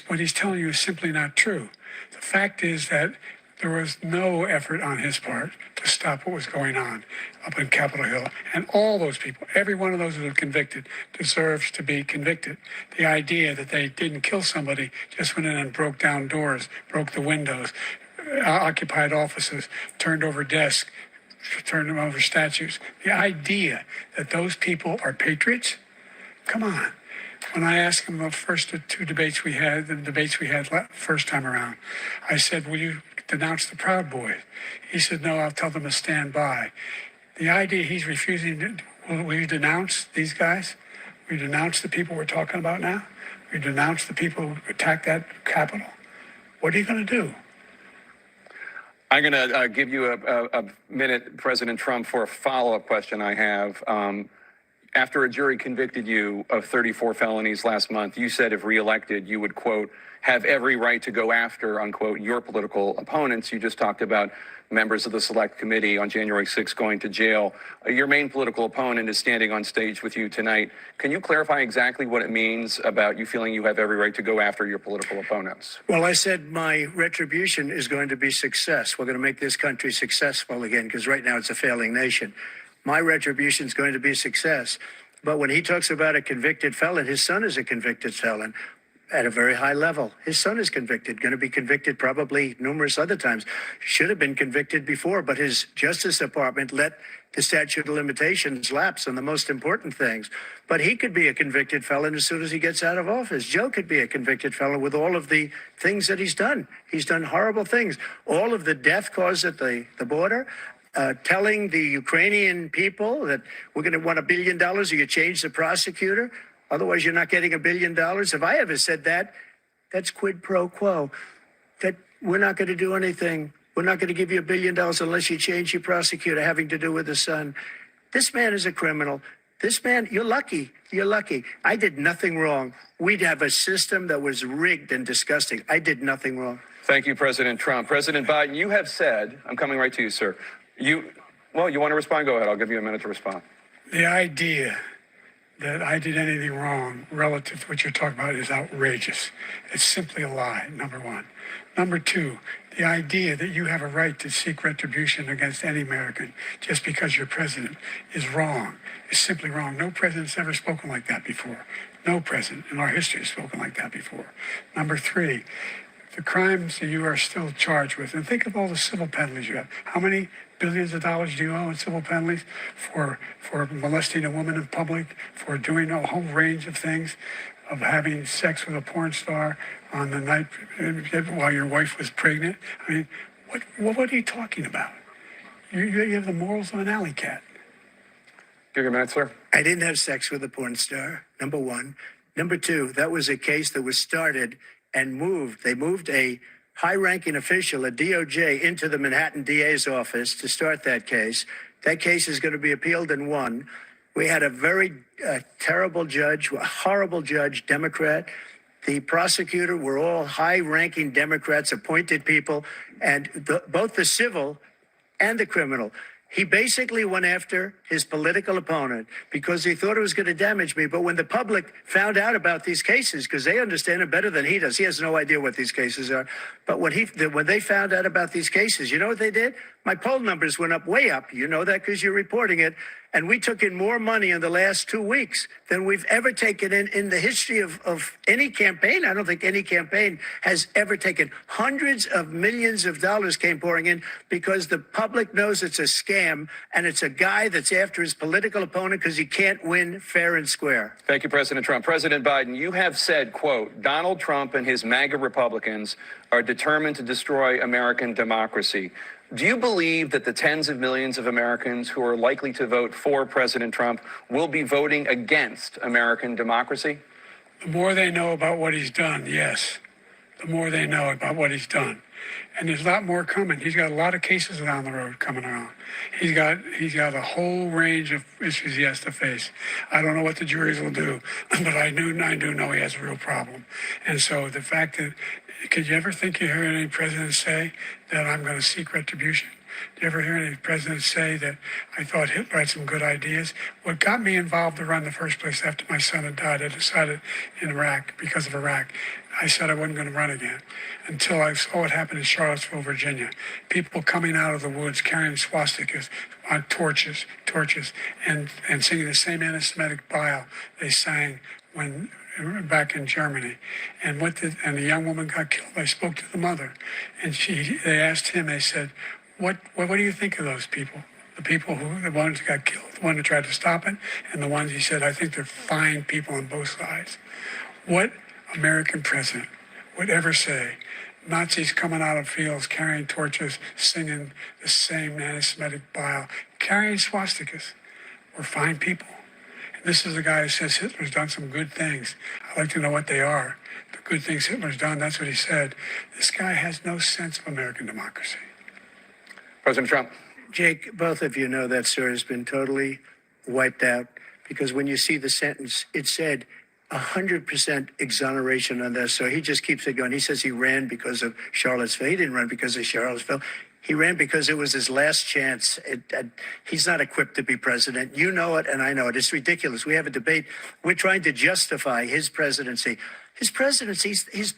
what he's telling you is simply not true. The fact is that there was no effort on his part to stop what was going on up in Capitol Hill. And all those people, every one of those who were convicted, deserves to be convicted. The idea that they didn't kill somebody, just went in and broke down doors, broke the windows, occupied offices, turned over desks, turned them over statues. The idea that those people are patriots? Come on. When I asked him about the first two debates we had, first time around, I said, will you denounce the Proud Boys? He said, no, I'll tell them to stand by. The idea he's refusing, will you denounce these guys? Will you denounce the people we're talking about now? Will you denounce the people who attacked that Capitol? What are you going to do? I'm going to give you a minute, President Trump, for a follow-up question I have. After a jury convicted you of 34 felonies last month, you said if reelected, you would, quote, have every right to go after, unquote, your political opponents. You just talked about members of the Select Committee on January 6th going to jail. Your main political opponent is standing on stage with you tonight. Can you clarify exactly what it means about you feeling you have every right to go after your political opponents? Well, I said my retribution is going to be success. We're going to make this country successful again, because right now it's a failing nation. My retribution is going to be success. But when he talks about a convicted felon, his son is a convicted felon at a very high level. His son is convicted, going to be convicted probably numerous other times. Should have been convicted before, but his Justice Department let the statute of limitations lapse on the most important things. But he could be a convicted felon as soon as he gets out of office. Joe could be a convicted felon with all of the things that he's done. He's done horrible things. All of the death caused at the border. Telling the Ukrainian people that we're going to want $1 billion or you change the prosecutor. Otherwise, you're not getting $1 billion. If I ever said that, that's quid pro quo. That we're not going to do anything. We're not going to give you $1 billion unless you change your prosecutor having to do with the son. This man is a criminal. This man, you're lucky. You're lucky. I did nothing wrong. We'd have a system that was rigged and disgusting. I did nothing wrong. Thank you, President Trump. President Biden, you have said, I'm coming right to you, sir. You want to respond? Go ahead. I'll give you a minute to respond. The idea that I did anything wrong relative to what you're talking about is outrageous. It's simply a lie, number one. Number two, the idea that you have a right to seek retribution against any American just because you're president is wrong. It's simply wrong. No president's ever spoken like that before. No president in our history has spoken like that before. Number three, the crimes that you are still charged with, and think of all the civil penalties you have. How many billions of dollars do you owe in civil penalties for molesting a woman in public, for doing a whole range of things, of having sex with a porn star on the night while your wife was pregnant? I mean, what are you talking about? You have the morals of an alley cat. Give your minute, sir. I didn't have sex with a porn star, number one. Number two, that was a case that was started and moved. They moved a high-ranking official at DOJ into the Manhattan DA's office to start that case. That case is going to be appealed and won. We had a very terrible judge, a horrible judge, Democrat. The prosecutor were all high-ranking Democrats, appointed people, and both the civil and the criminal. He basically went after his political opponent because he thought it was going to damage me. But when the public found out about these cases, because they understand it better than he does, he has no idea what these cases are. But when they found out about these cases, you know what they did? My poll numbers went up, way up. You know that because you're reporting it. And we took in more money in the last 2 weeks than we've ever taken in the history of any campaign. I don't think any campaign has ever taken. Hundreds of millions of dollars came pouring in because the public knows it's a scam and it's a guy that's after his political opponent because he can't win fair and square. Thank you, President Trump. President Biden, you have said, quote, Donald Trump and his MAGA Republicans are determined to destroy American democracy. Do you believe that the tens of millions of Americans who are likely to vote for President Trump will be voting against American democracy? The more they know about what he's done, yes. The more they know about what he's done. And there's a lot more coming. He's got a lot of cases down the road coming around. He's got a whole range of issues he has to face. I don't know what the juries will do, but I do know he has a real problem. And so the fact that, could you ever think you heard any president say that I'm going to seek retribution? Did you ever hear any president say that I thought Hitler had some good ideas? What got me involved to run in the first place after my son had died, I decided in Iraq, because of Iraq, I said I wasn't going to run again until I saw what happened in Charlottesville, Virginia. People coming out of the woods carrying swastikas on torches, and singing the same anti-Semitic bile they sang when back in Germany. And the young woman got killed. I spoke to the mother, and they asked him, they said, what do you think of those people? The people the ones who got killed, the one who tried to stop it, and the ones he said, I think they're fine people on both sides. What American president would ever say Nazis coming out of fields carrying torches, singing the same anti-Semitic bile, carrying swastikas were fine people? And this is a guy who says Hitler's done some good things. I'd like to know what they are. The good things Hitler's done, that's what he said. This guy has no sense of American democracy. President Trump. Jake, both of you know that story has been totally wiped out because when you see the sentence, it said 100% exoneration on this. So he just keeps it going. He says he ran because of Charlottesville. He didn't run because of Charlottesville. He ran because it was his last chance. He's not equipped to be president. You know it, and I know it. It's ridiculous. We have a debate. We're trying to justify his presidency. His presidency is,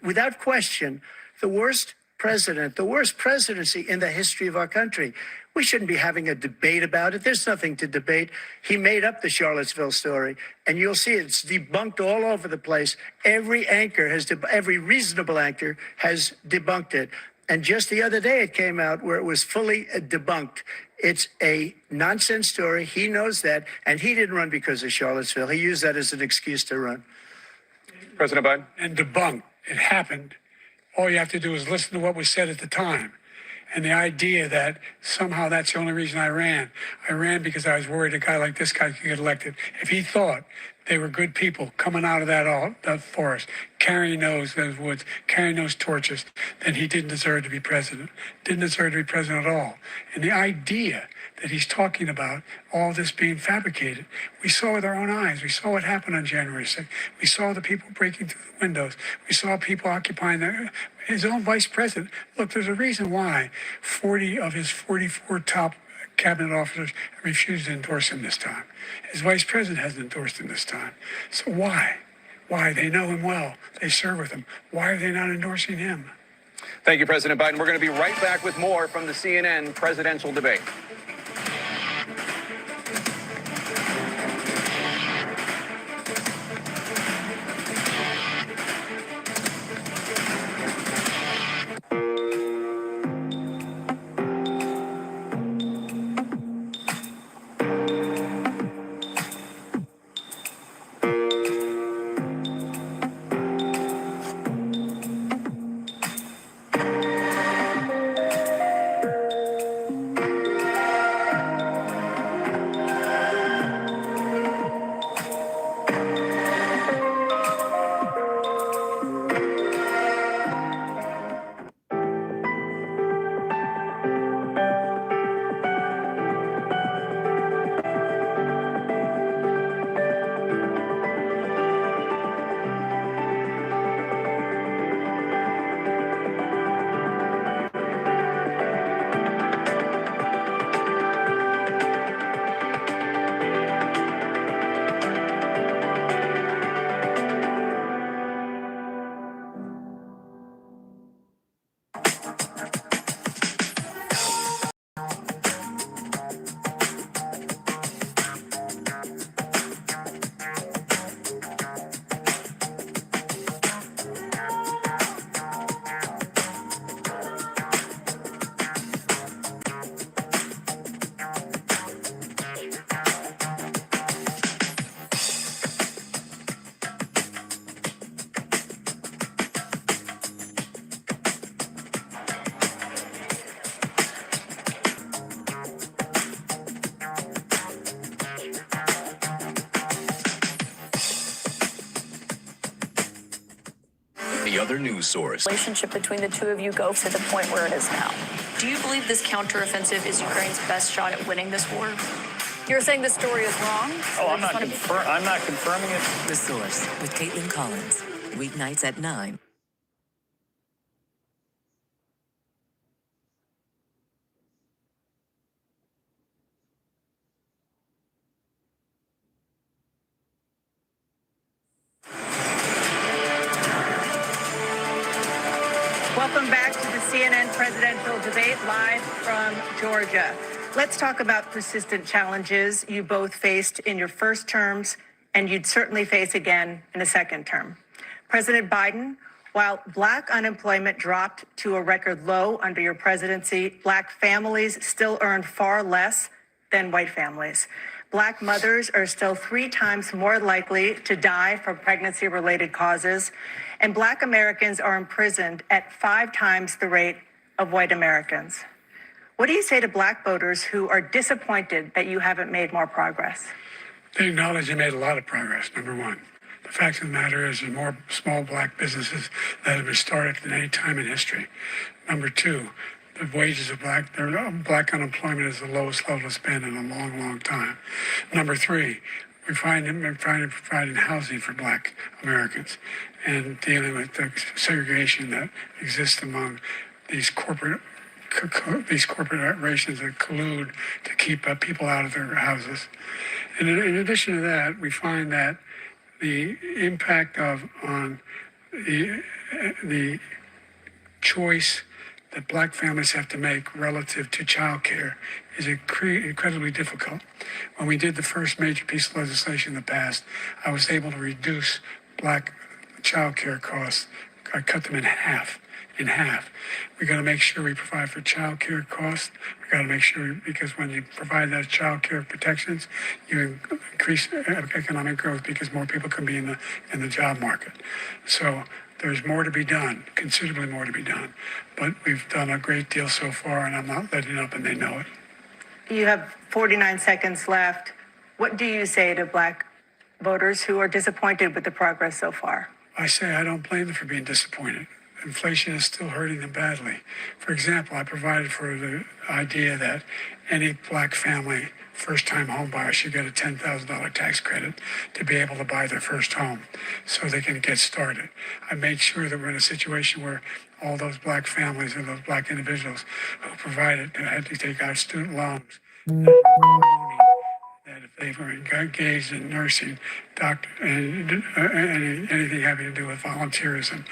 without question, the worst presidency in the history of our country. We shouldn't be having a debate about it. There's nothing to debate. He made up the Charlottesville story, and you'll see it's debunked all over the place. Every reasonable anchor has debunked it. And just the other day, it came out where it was fully debunked. It's a nonsense story. He knows that, and he didn't run because of Charlottesville. He used that as an excuse to run. President Biden. And debunked. It happened. All you have to do is listen to what was said at the time. And the idea that somehow that's the only reason I ran because I was worried a guy like this guy could get elected. If he thought they were good people coming out of that forest, carrying those woods, carrying those torches, then he didn't deserve to be president. Didn't deserve to be president at all. And the idea that he's talking about all this being fabricated, we saw with our own eyes. We saw what happened on January 6th. We saw the people breaking through the windows. We saw people occupying his own vice president. Look, there's a reason why 40 of his 44 top cabinet officers refused to endorse him this time. His vice president hasn't endorsed him this time. So why? Why? They know him well. They serve with him. Why are they not endorsing him? Thank you, President Biden. We're going to be right back with more from the CNN presidential debate. any other news source. Relationship between the two of you go to the point where it is now. Do you believe this counteroffensive is Ukraine's best shot at winning this war? You're saying the story is wrong? Oh, I'm not confirming it. The Source with Caitlin Collins. Weeknights at 9. Welcome back to the CNN presidential debate live from Georgia. Let's talk about persistent challenges you both faced in your first terms and you'd certainly face again in a second term. President Biden, while Black unemployment dropped to a record low under your presidency, Black families still earn far less than white families. Black mothers are still 3 times more likely to die from pregnancy-related causes, and Black Americans are imprisoned at 5 times the rate of white Americans. What do you say to Black voters who are disappointed that you haven't made more progress? They acknowledge you made a lot of progress, number one. The fact of the matter is there's more small Black businesses that have been started than any time in history. Number two, the wages of Black unemployment is the lowest level it's been in a long, long time. Number three, we're providing housing for Black Americans and dealing with the segregation that exists among these corporations that collude to keep people out of their houses. And in addition to that, we find that the impact on the choice that Black families have to make relative to child care is incredibly difficult. When we did the first major piece of legislation in the past, I was able to reduce Black child care costs. I cut them in half. We got to make sure we provide for child care costs. We got to make sure, because when you provide that child care protections, you increase economic growth because more people can be in the job market. So there's more to be done, considerably more to be done. But we've done a great deal so far, and I'm not letting up, and they know it. You have 49 seconds left. What do you say to Black voters who are disappointed with the progress so far? I say I don't blame them for being disappointed. Inflation is still hurting them badly. For example, I provided for the idea that any Black family, first-time home buyer, should get a $10,000 tax credit to be able to buy their first home so they can get started. I made sure that we're in a situation where all those Black families and those Black individuals who provided had to take out student loans, that if they were engaged in nursing, doctor, and anything having to do with volunteerism,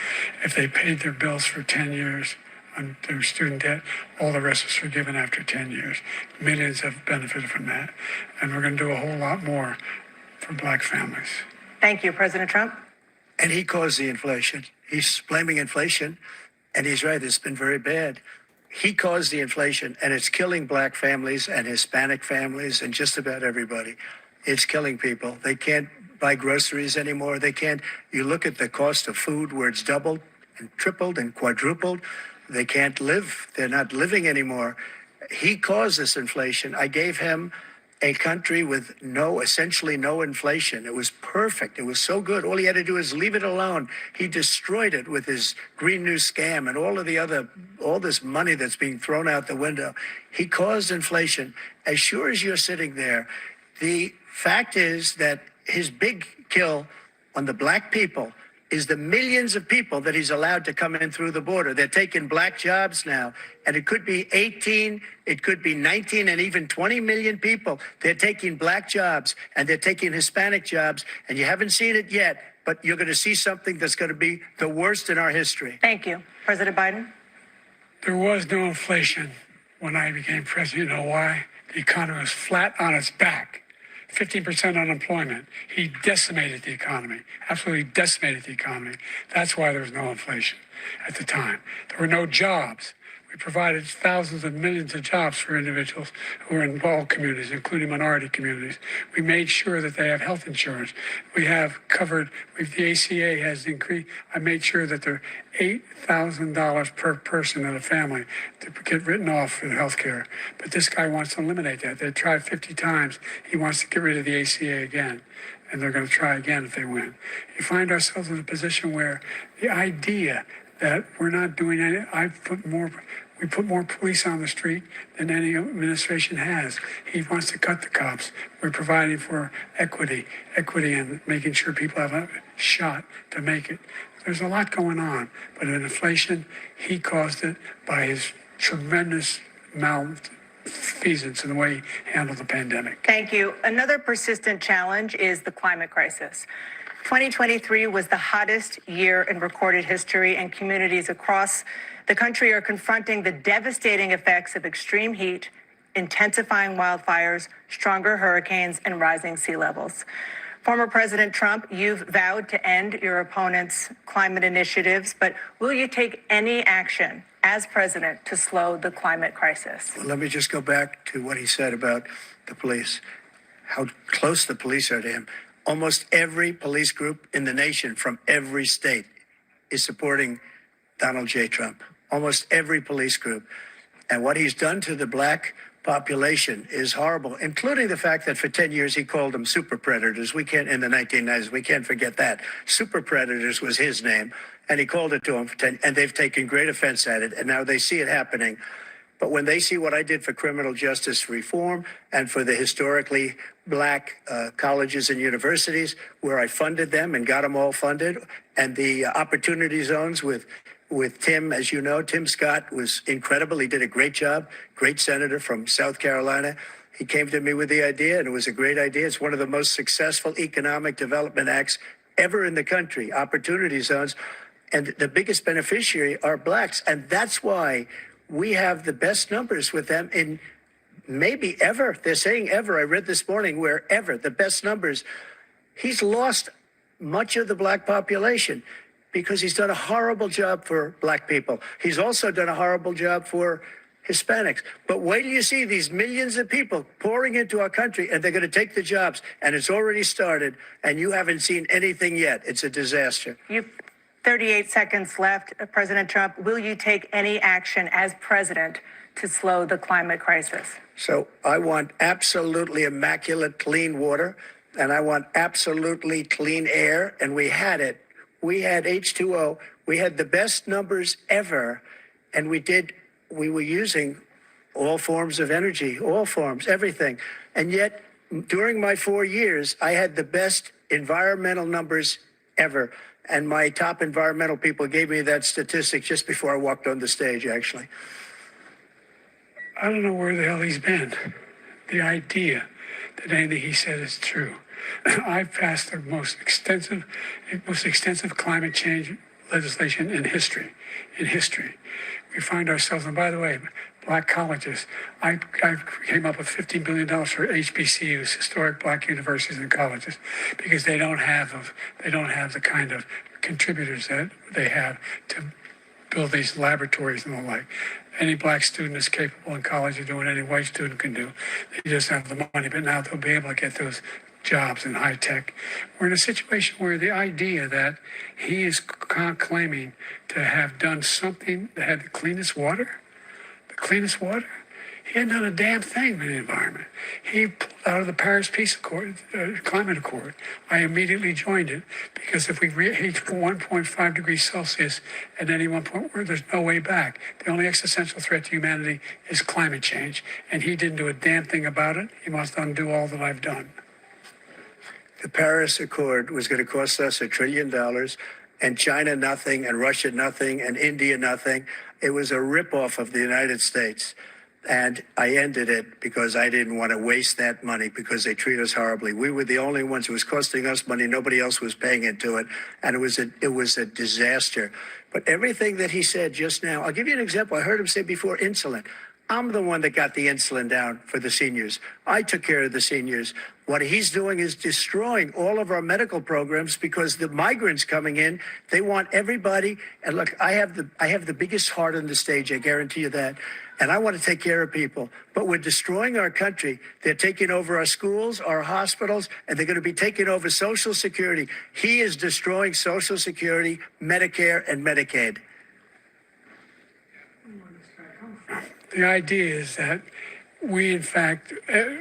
if they paid their bills for 10 years on their student debt, all the rest was forgiven after 10 years. Millions have benefited from that. And we're going to do a whole lot more for Black families. Thank you, President Trump. And he caused the inflation. He's blaming inflation, and he's right, it's been very bad. He caused the inflation, and it's killing Black families and Hispanic families and just about everybody. It's killing people. They can't buy groceries anymore. They can't. You look at the cost of food where it's doubled and tripled and quadrupled. They can't live. They're not living anymore. He caused this inflation. I gave him a country with essentially no inflation. It was perfect. It was so good. All he had to do is leave it alone. He destroyed it with his Green New scam and all this money that's being thrown out the window. He caused inflation. As sure as you're sitting there, the fact is that his big kill on the Black people is the millions of people that he's allowed to come in through the border. They're taking Black jobs now, and it could be 18, it could be 19, and even 20 million people. They're taking Black jobs, and they're taking Hispanic jobs, and you haven't seen it yet, but you're going to see something that's going to be the worst in our history. Thank you. President Biden? There was no inflation when I became president. You know why? The economy was flat on its back. 15% unemployment. He decimated the economy, absolutely decimated the economy. That's why there was no inflation at the time. There were no jobs. We provided thousands of millions of jobs for individuals who are in all communities, including minority communities. We made sure that they have health insurance. We have covered, the ACA has increased. I made sure that they're $8,000 per person in a family to get written off for health care. But this guy wants to eliminate that. They tried 50 times. He wants to get rid of the ACA again. and they're going to try again if they win. You find ourselves in a position where the idea that we're not doing any, we put more police on the street than any administration has. He wants to cut the cops. We're providing for equity and making sure people have a shot to make it. There's a lot going on, but in inflation, he caused it by his tremendous malfeasance in the way he handled the pandemic. Thank you. Another persistent challenge is the climate crisis. 2023 was the hottest year in recorded history, and communities across the country are confronting the devastating effects of extreme heat, intensifying wildfires, stronger hurricanes, and rising sea levels. Former President Trump, you've vowed to end your opponent's climate initiatives, but will you take any action as president to slow the climate crisis? Well, let me just go back to what he said about the police, how close the police are to him. Almost every police group in the nation from every state is supporting Donald J. Trump. Almost every police group. And what he's done to the black population is horrible, including the fact that for 10 years he called them super predators. We can't, in the 1990s, we can't forget that. Super predators was his name, and he called it to them for 10, and they've taken great offense at it, and now they see it happening. But when they see what I did for criminal justice reform and for the historically black colleges and universities, where I funded them and got them all funded, and the opportunity zones with Tim, as you know, Tim Scott was incredible. He did a great job, great senator from South Carolina. He came to me with the idea, and it was a great idea. It's one of the most successful economic development acts ever in the country, opportunity zones. And the biggest beneficiary are blacks. And that's why we have the best numbers with them in maybe ever. They're saying ever. I read this morning where ever, the best numbers. He's lost much of the black population because he's done a horrible job for black people. He's also done a horrible job for Hispanics. But wait till you see these millions of people pouring into our country, and they're going to take the jobs, and it's already started, and you haven't seen anything yet. It's a disaster. You've 38 seconds left. President Trump, will you take any action as president to slow the climate crisis? So I want absolutely immaculate clean water, and I want absolutely clean air, and we had it. We had H2O. We had the best numbers ever, and we were using all forms of energy, all forms, everything. And yet, during my 4 years, I had the best environmental numbers ever. And my top environmental people gave me that statistic just before I walked on the stage, actually. I don't know where the hell he's been. The idea that anything he said is true. I've passed the most extensive climate change legislation in history. We find ourselves, and by the way, black colleges. I came up with $15 billion for HBCUs, historic black universities and colleges, because they don't have the kind of contributors that they have to build these laboratories and the like. Any black student is capable in college of doing any white student can do. They just have the money, but now they'll be able to get those jobs in high tech. We're in a situation where the idea that he is claiming to have done something that had the cleanest water, he hadn't done a damn thing in the environment. He pulled out of the Paris Peace Accord, Climate Accord. I immediately joined it because if we reach 1.5 degrees Celsius at any one point, there's no way back. The only existential threat to humanity is climate change, and he didn't do a damn thing about it. He must undo all that I've done. The Paris Accord was going to cost us $1 trillion, and China nothing, and Russia nothing, and India nothing. It was a ripoff of the United States. And I ended it because I didn't want to waste that money because they treat us horribly. We were the only ones who was costing us money. Nobody else was paying into it. And it was a disaster. But everything that he said just now, I'll give you an example. I heard him say before insulin. I'm the one that got the insulin down for the seniors. I took care of the seniors. What he's doing is destroying all of our medical programs because the migrants coming in, they want everybody. And look, I have the biggest heart on the stage. I guarantee you that. And I want to take care of people. But we're destroying our country. They're taking over our schools, our hospitals, and they're going to be taking over Social Security. He is destroying Social Security, Medicare, and Medicaid. The idea is that we, in fact,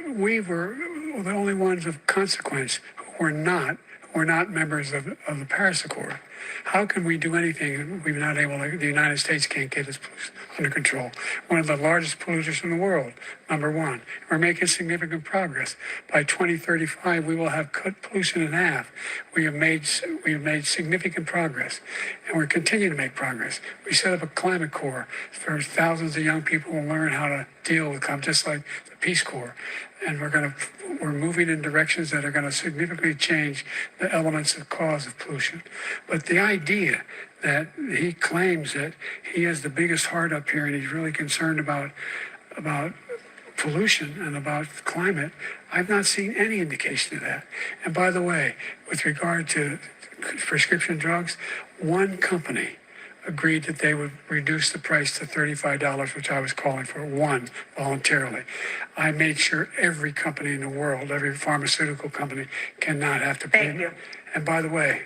we were the only ones of consequence who who are not members of the Paris Accord. How can we do anything? We're not able to, the United States can't get its pollution under control. One of the largest polluters in the world, number one. We're making significant progress. By 2035, we will have cut pollution in half. We have made significant progress, and we're continuing to make progress. We set up a climate corps for thousands of young people who learn how to deal with climate, just like the Peace Corps. And we're moving in directions that are going to significantly change the elements of cause of pollution. But the idea that he claims that he has the biggest heart up here and he's really concerned about pollution and about climate, I've not seen any indication of that. And by the way, with regard to prescription drugs, one company agreed that they would reduce the price to $35, which I was calling for, one, voluntarily. I made sure every company in the world, every pharmaceutical company, cannot have to pay. Thank you. And by the way,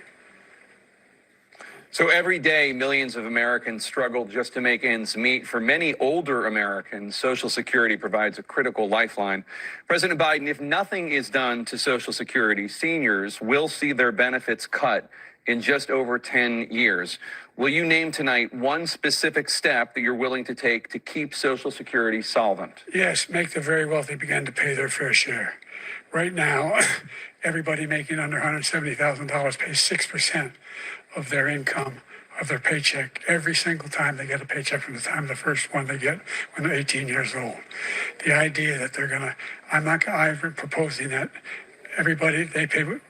So every day, millions of Americans struggle just to make ends meet. For many older Americans, Social Security provides a critical lifeline. President Biden, if nothing is done to Social Security, seniors will see their benefits cut in just over 10 years. Will you name tonight one specific step that you're willing to take to keep Social Security solvent? yes, make the very wealthy begin to pay their fair share. Right now, everybody making under $170,000 pays 6% of their income, of their paycheck, every single time they get a paycheck from the time of the first one they get when they're 18 years old. The idea that they're gonna, I'm proposing that everybody, the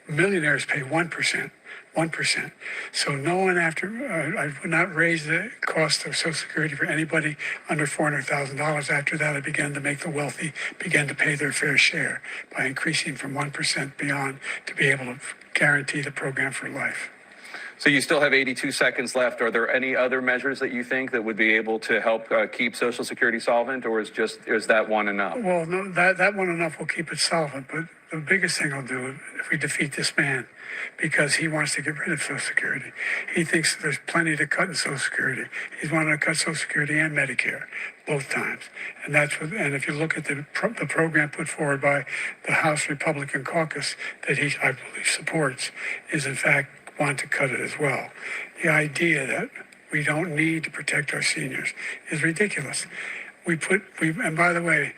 millionaires pay 1%. 1%. So no one I would not raise the cost of Social Security for anybody under $400,000. After that, I began to make the wealthy begin to pay their fair share by increasing from 1% beyond to be able to guarantee the program for life. So you still have 82 seconds left. Are there any other measures that you think that would be able to help keep Social Security solvent, or is that one enough? Well, no, that one enough will keep it solvent, but the biggest thing I'll do if we defeat this man, because he wants to get rid of Social Security. He thinks there's plenty to cut in Social Security. He's wanted to cut Social Security and Medicare both times. And and if you look at the program put forward by the House Republican caucus that I believe supports, is in fact want to cut it as well. The idea that we don't need to protect our seniors is ridiculous. And by the way,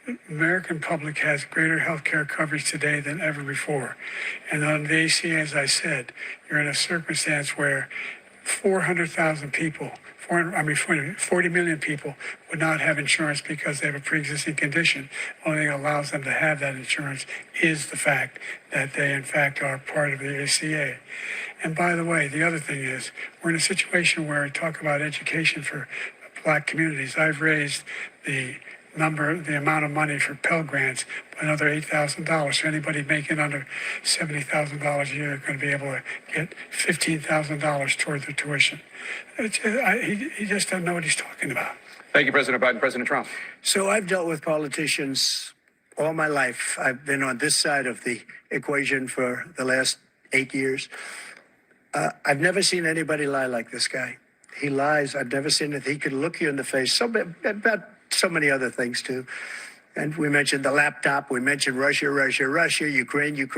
the American public has greater health care coverage today than ever before. And on the ACA, as I said, you're in a circumstance where 400,000 people, 40 million people would not have insurance because they have a pre-existing condition. Only thing that allows them to have that insurance is the fact that they, in fact, are part of the ACA. And by the way, the other thing is, we're in a situation where we talk about education for Black communities. I've raised the amount of money for Pell Grants by another $8,000. So anybody making under $70,000 a year is going to be able to get $15,000 toward their tuition. He just doesn't know what he's talking about. Thank you, President Biden. President Trump. So I've dealt with politicians all my life. I've been on this side of the equation for the last 8 years. I've never seen anybody lie like this guy. He lies. I've never seen it. He can look you in the face. About so many other things too. And we mentioned the laptop. We mentioned Russia, Ukraine.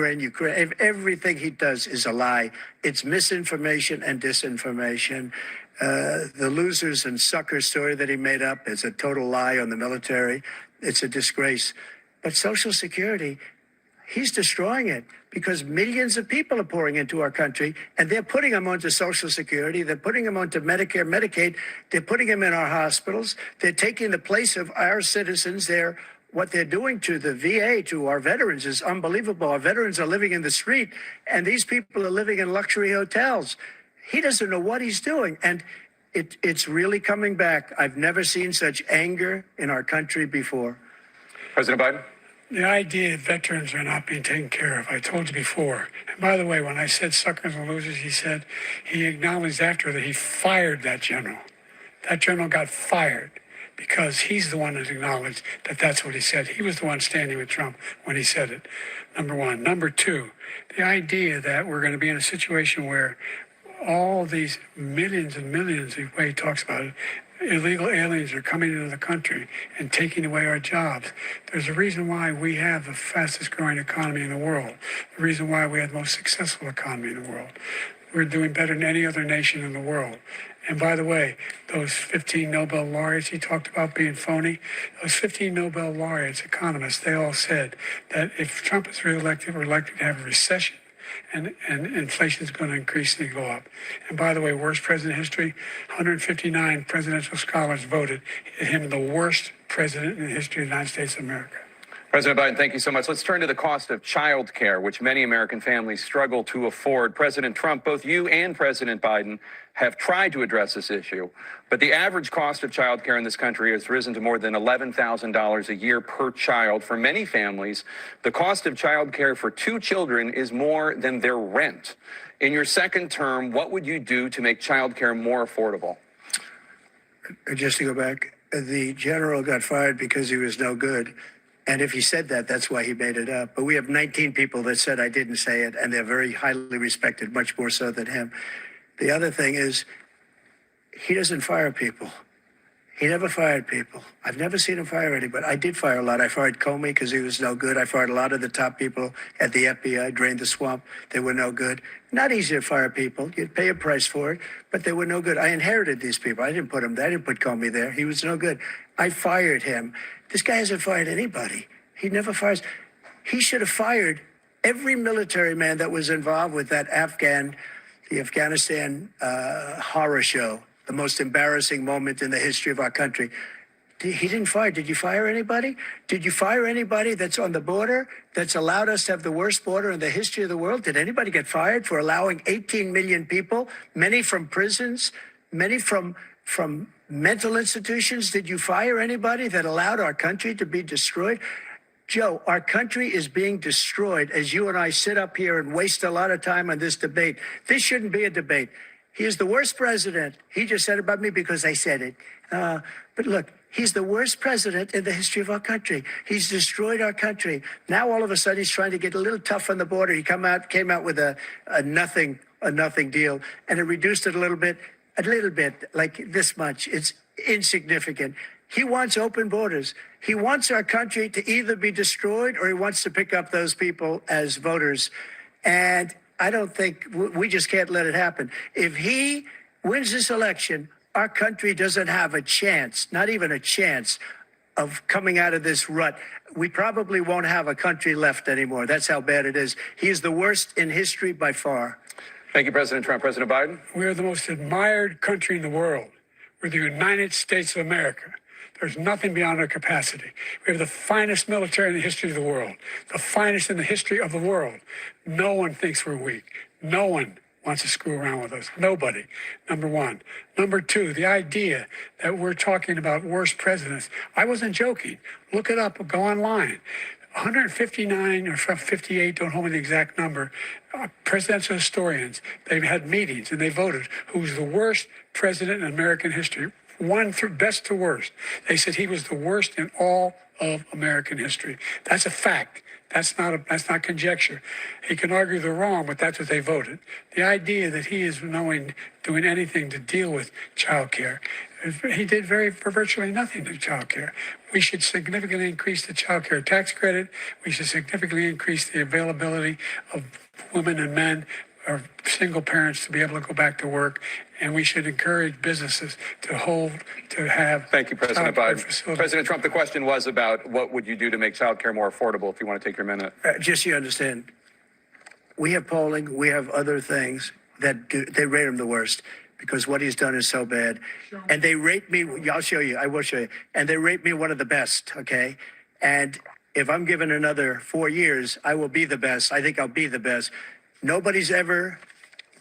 Everything he does is a lie. It's misinformation and disinformation. The losers and suckers story that he made up is a total lie on the military. It's a disgrace. But Social Security, he's destroying it because millions of people are pouring into our country, and they're putting them onto Social Security. They're putting them onto Medicare, Medicaid. They're putting them in our hospitals. They're taking the place of our citizens. What they're doing to the VA, to our veterans, is unbelievable. Our veterans are living in the street, and these people are living in luxury hotels. He doesn't know what he's doing, and it's really coming back. I've never seen such anger in our country before. President Biden. The idea that veterans are not being taken care of, I told you before. And by the way, when I said suckers and losers, he acknowledged after that he fired that general. That general got fired because he's the one that acknowledged that that's what he said. He was the one standing with Trump when he said it, number one. Number two, the idea that we're going to be in a situation where all these millions and millions, the way he talks about it, illegal aliens are coming into the country and taking away our jobs. There's a reason why we have the fastest growing economy in the world, the reason why we have the most successful economy in the world. We're doing better than any other nation in the world. And by the way, those 15 Nobel laureates he talked about being phony, those 15 Nobel laureates, economists, they all said that if Trump is reelected, we're likely to have a recession and inflation is going to increasingly go up. And by the way, worst president in history, 159 presidential scholars voted him the worst president in the history of the United States of America. President Biden, thank you so much. Let's turn to the cost of child care, which many American families struggle to afford. President Trump, both you and President Biden have tried to address this issue, but the average cost of child care in this country has risen to more than $11,000 a year per child. For many families, the cost of child care for 2 children is more than their rent. In your second term, what would you do to make child care more affordable? Just to go back, the general got fired because he was no good. And if he said that, that's why he made it up. But we have 19 people that said I didn't say it, and they're very highly respected, much more so than him. The other thing is, he doesn't fire people. He never fired people. I've never seen him fire anybody. I did fire a lot. I fired Comey because he was no good. I fired a lot of the top people at the FBI, drained the swamp. They were no good. Not easy to fire people. You'd pay a price for it, but they were no good. I inherited these people. I didn't put him there. I didn't put Comey there. He was no good. I fired him. This guy hasn't fired anybody. He never fires. He should have fired every military man that was involved with that the Afghanistan horror show, the most embarrassing moment in the history of our country. He didn't fire. Did you fire anybody? Did you fire anybody that's on the border that's allowed us to have the worst border in the history of the world? Did anybody get fired for allowing 18 million people, many from prisons, many from mental institutions? Did you fire anybody that allowed our country to be destroyed? Joe, our country is being destroyed as you and I sit up here and waste a lot of time on this debate. This shouldn't be a debate. He is the worst president. He just said about me because I said it. But look, he's the worst president in the history of our country. He's destroyed our country. Now all of a sudden he's trying to get a little tough on the border. He came out with a nothing deal, and it reduced it a little bit, like this much. It's insignificant. He wants open borders. He wants our country to either be destroyed or he wants to pick up those people as voters. And I don't think we just can't let it happen. If he wins this election, our country doesn't have a chance, not even a chance, of coming out of this rut. We probably won't have a country left anymore. That's how bad it is. He is the worst in history by far. Thank you, President Trump. President Biden? We are the most admired country in the world. We're the United States of America. There's nothing beyond our capacity. We have the finest military in the history of the world, the finest in the history of the world. No one thinks we're weak. No one wants to screw around with us. Nobody, number one. Number two, the idea that we're talking about worst presidents. I wasn't joking. Look it up. Go online. 159 or 58, don't hold me the exact number, presidential historians, they've had meetings and they voted who's the worst president in American history. One through best to worst. They said he was the worst in all of American history. That's a fact. That's not conjecture. He can argue they're wrong, but that's what they voted. The idea that he is doing anything to deal with child care, he did virtually nothing to child care. We should significantly increase the child care tax credit. We should significantly increase the availability of women and men or single parents to be able to go back to work. And we should encourage businesses to have. Thank you, President Biden. Facilities. President Trump, the question was about what would you do to make child care more affordable, if you want to take your minute. Just so you understand, we have polling, we have other things that they rate him the worst because what he's done is so bad. And they rate me, I'll show you, I will show you. And they rate me one of the best, okay? And if I'm given another 4 years, I will be the best. I think I'll be the best. Nobody's ever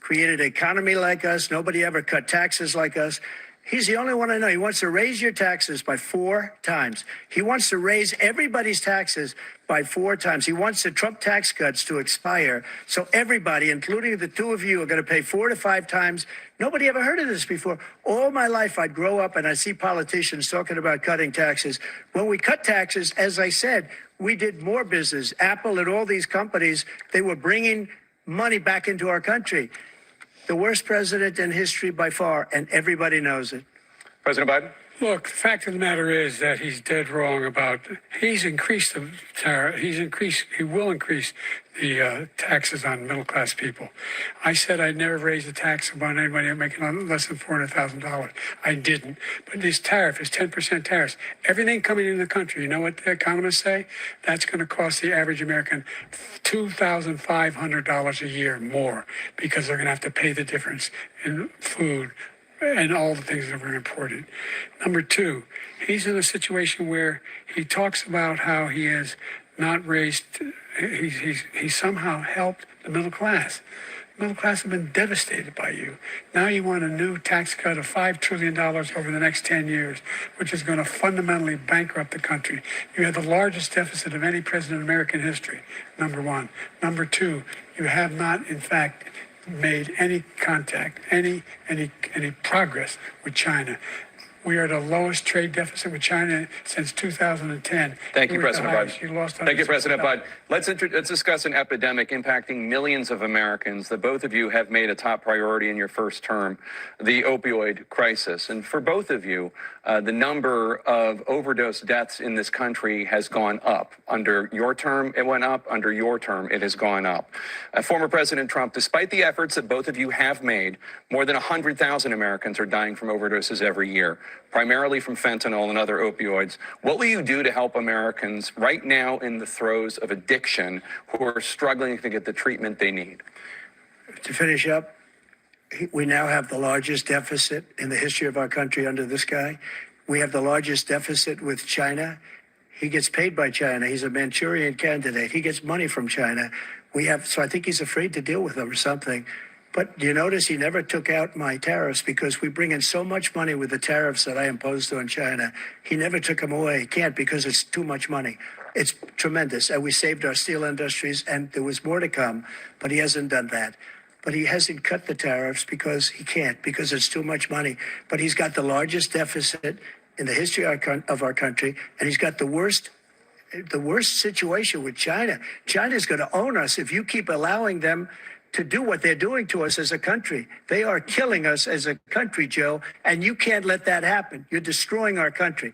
created an economy like us. Nobody ever cut taxes like us. He's the only one I know. He wants to raise your taxes by 4 times. He wants to raise everybody's taxes by 4 times. He wants the Trump tax cuts to expire. So everybody, including the two of you, are going to pay 4 to 5 times. Nobody ever heard of this before. All my life, I'd grow up and I'd see politicians talking about cutting taxes. When we cut taxes, as I said, we did more business. Apple and all these companies, they were bringing money back into our country. The worst president in history by far, and everybody knows it. President Biden? Look, the fact of the matter is that he's dead wrong about, he's increased the tariff, he will increase the taxes on middle-class people. I said I'd never raise the tax on anybody making less than $400,000. I didn't. But this tariff is 10% tariffs. Everything coming into the country, you know what the economists say? That's going to cost the average American $2,500 a year more because they're going to have to pay the difference in food and all the things that were imported. Number two, he's in a situation where he talks about how he has not raised, he's somehow helped the middle class. The middle class have been devastated by you. Now you want a new tax cut of $5 trillion over the next 10 years, which is going to fundamentally bankrupt the country. You have the largest deficit of any president in American history, number one. Number two, you have not, in fact, made any contact, any progress with China. We are at the lowest trade deficit with China since 2010. Thank you, President Biden. You lost Thank you, President Biden. Let's discuss an epidemic impacting millions of Americans that both of you have made a top priority in your first term, the opioid crisis. And for both of you, the number of overdose deaths in this country has gone up. Under your term, it went up. Under your term, it has gone up. Former President Trump, despite the efforts that both of you have made, more than 100,000 Americans are dying from overdoses every year, primarily from fentanyl and other opioids. What will you do to help Americans right now in the throes of addiction who are struggling to get the treatment they need? To finish up, we now have the largest deficit in the history of our country under this guy. We have the largest deficit with China. He gets paid by China. He's a Manchurian candidate. He gets money from China. So I think he's afraid to deal with them or something. But you notice he never took out my tariffs because we bring in so much money with the tariffs that I imposed on China. He never took them away. He can't because it's too much money. It's tremendous. And we saved our steel industries, and there was more to come, but he hasn't done that. But he hasn't cut the tariffs because he can't, because it's too much money. But he's got the largest deficit in the history of our country, and he's got the worst situation with China. China's going to own us if you keep allowing them to do what they're doing to us as a country. They are killing us as a country, Joe, and you can't let that happen. You're destroying our country.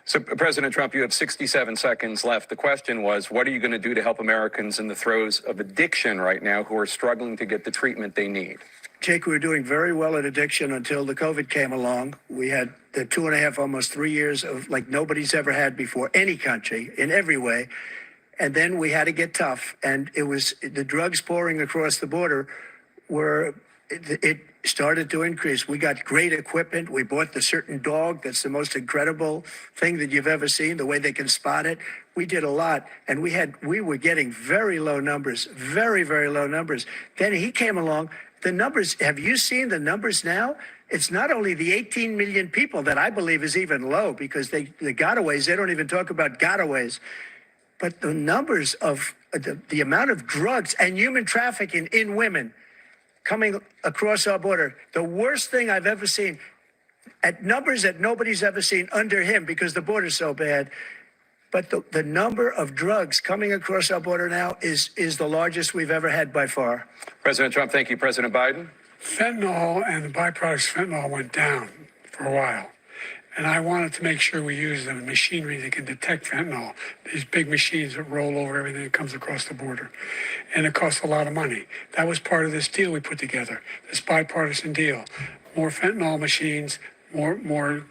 So, President Trump, you have 67 seconds left. The question was, what are you going to do to help Americans in the throes of addiction right now who are struggling to get the treatment they need? Jake, we were doing very well at addiction until the COVID came along. We had the 2.5, almost 3 years of like nobody's ever had before, any country, in every way. And then we had to get tough. And it was the drugs pouring across the border it started to increase. We got great equipment. We bought the certain dog that's the most incredible thing that you've ever seen, the way they can spot it. We did a lot, and we were getting very low numbers, very, very low numbers. Then he came along. The numbers, have you seen the numbers now? It's not only the 18 million people that I believe is even low because the gotaways, they don't even talk about gotaways. But the numbers of the amount of drugs and human trafficking in women coming across our border, the worst thing I've ever seen, at numbers that nobody's ever seen under him because the border's so bad. But the number of drugs coming across our border now is the largest we've ever had by far. President Trump, thank you. President Biden? Fentanyl and the byproducts of fentanyl went down for a while. And I wanted to make sure we use the machinery that can detect fentanyl, these big machines that roll over everything that comes across the border. And it costs a lot of money. That was part of this deal we put together, this bipartisan deal. More fentanyl machines, more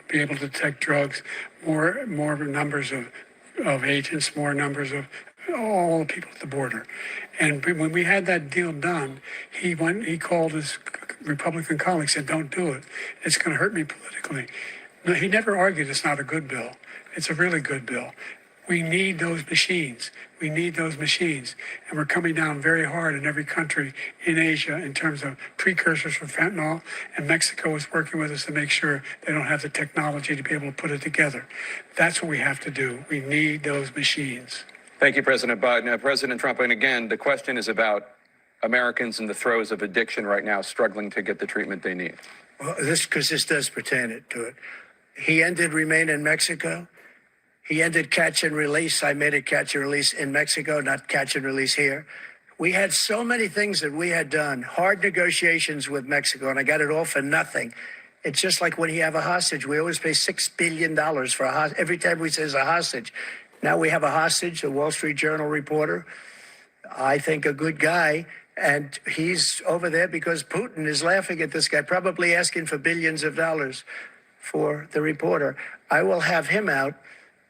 be able to detect drugs, more numbers of agents, more numbers of all the people at the border. And when we had that deal done, he called his Republican colleagues, said, don't do it. It's going to hurt me politically. No, he never argued it's not a good bill. It's a really good bill. We need those machines. We need those machines. And we're coming down very hard in every country in Asia in terms of precursors for fentanyl. And Mexico is working with us to make sure they don't have the technology to be able to put it together. That's what we have to do. We need those machines. Thank you, President Biden. President Trump, and again, the question is about Americans in the throes of addiction right now struggling to get the treatment they need. Well, this does pertain to it. He ended Remain in Mexico. He ended catch and release. I made it catch and release in Mexico, not catch and release here. We had so many things that we had done, hard negotiations with Mexico, and I got it all for nothing. It's just like when you have a hostage. We always pay $6 billion for a hostage. Every time we say a hostage. Now we have a hostage, a Wall Street Journal reporter. I think a good guy. And he's over there because Putin is laughing at this guy, probably asking for billions of dollars for the reporter. I will have him out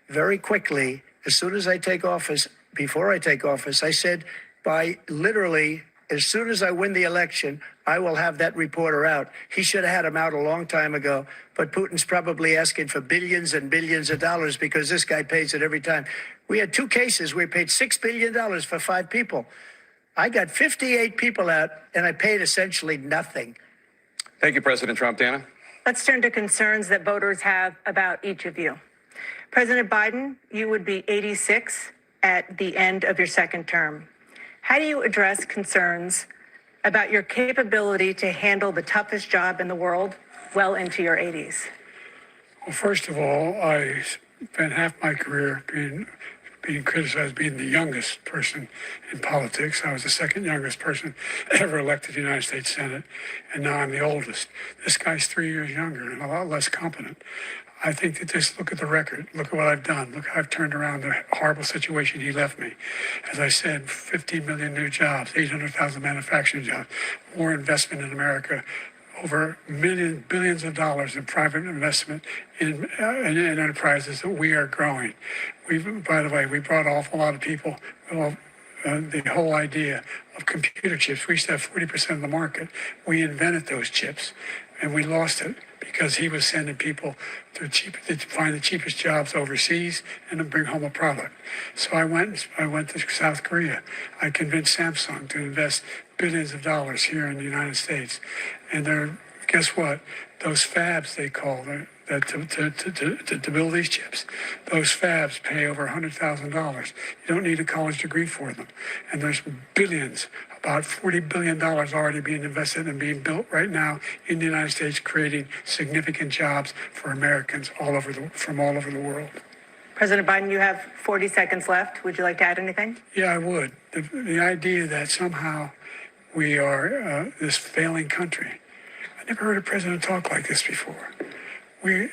very quickly as soon as I take office. Before I take office, I said by literally as soon as I win the election, I will have that reporter out. He should have had him out a long time ago, but Putin's probably asking for billions and billions of dollars because this guy pays it every time. We had 2 cases where we paid $6 billion for 5 people. I got 58 people out, and I paid essentially nothing. Thank you, President Trump. Dana? Let's turn to concerns that voters have about each of you. President Biden, you would be 86 at the end of your second term. How do you address concerns about your capability to handle the toughest job in the world well into your 80s? Well, first of all, I spent half my career being criticized being the youngest person in politics. I was the second youngest person ever elected to the United States Senate, and now I'm the oldest. This guy's 3 years younger and a lot less competent. I think that just look at the record. Look at what I've done. Look how I've turned around the horrible situation he left me. As I said, 15 million new jobs, 800,000 manufacturing jobs, more investment in America, over billions of dollars in private investment in enterprises that we are growing. By the way, we brought off a lot of people. Well, the whole idea of computer chips. We used to have 40% of the market. We invented those chips, and we lost it because he was sending people to find the cheapest jobs overseas and to bring home a product. So I went to South Korea. I convinced Samsung to invest billions of dollars here in the United States. And guess what? Those fabs, they call them, to build these chips, those fabs pay over $100,000. You don't need a college degree for them. And there's billions, about $40 billion already being invested and being built right now in the United States, creating significant jobs for Americans from all over the world. President Biden, you have 40 seconds left. Would you like to add anything? Yeah, I would. The idea that somehow we are this failing country. I never heard a president talk like this before. We're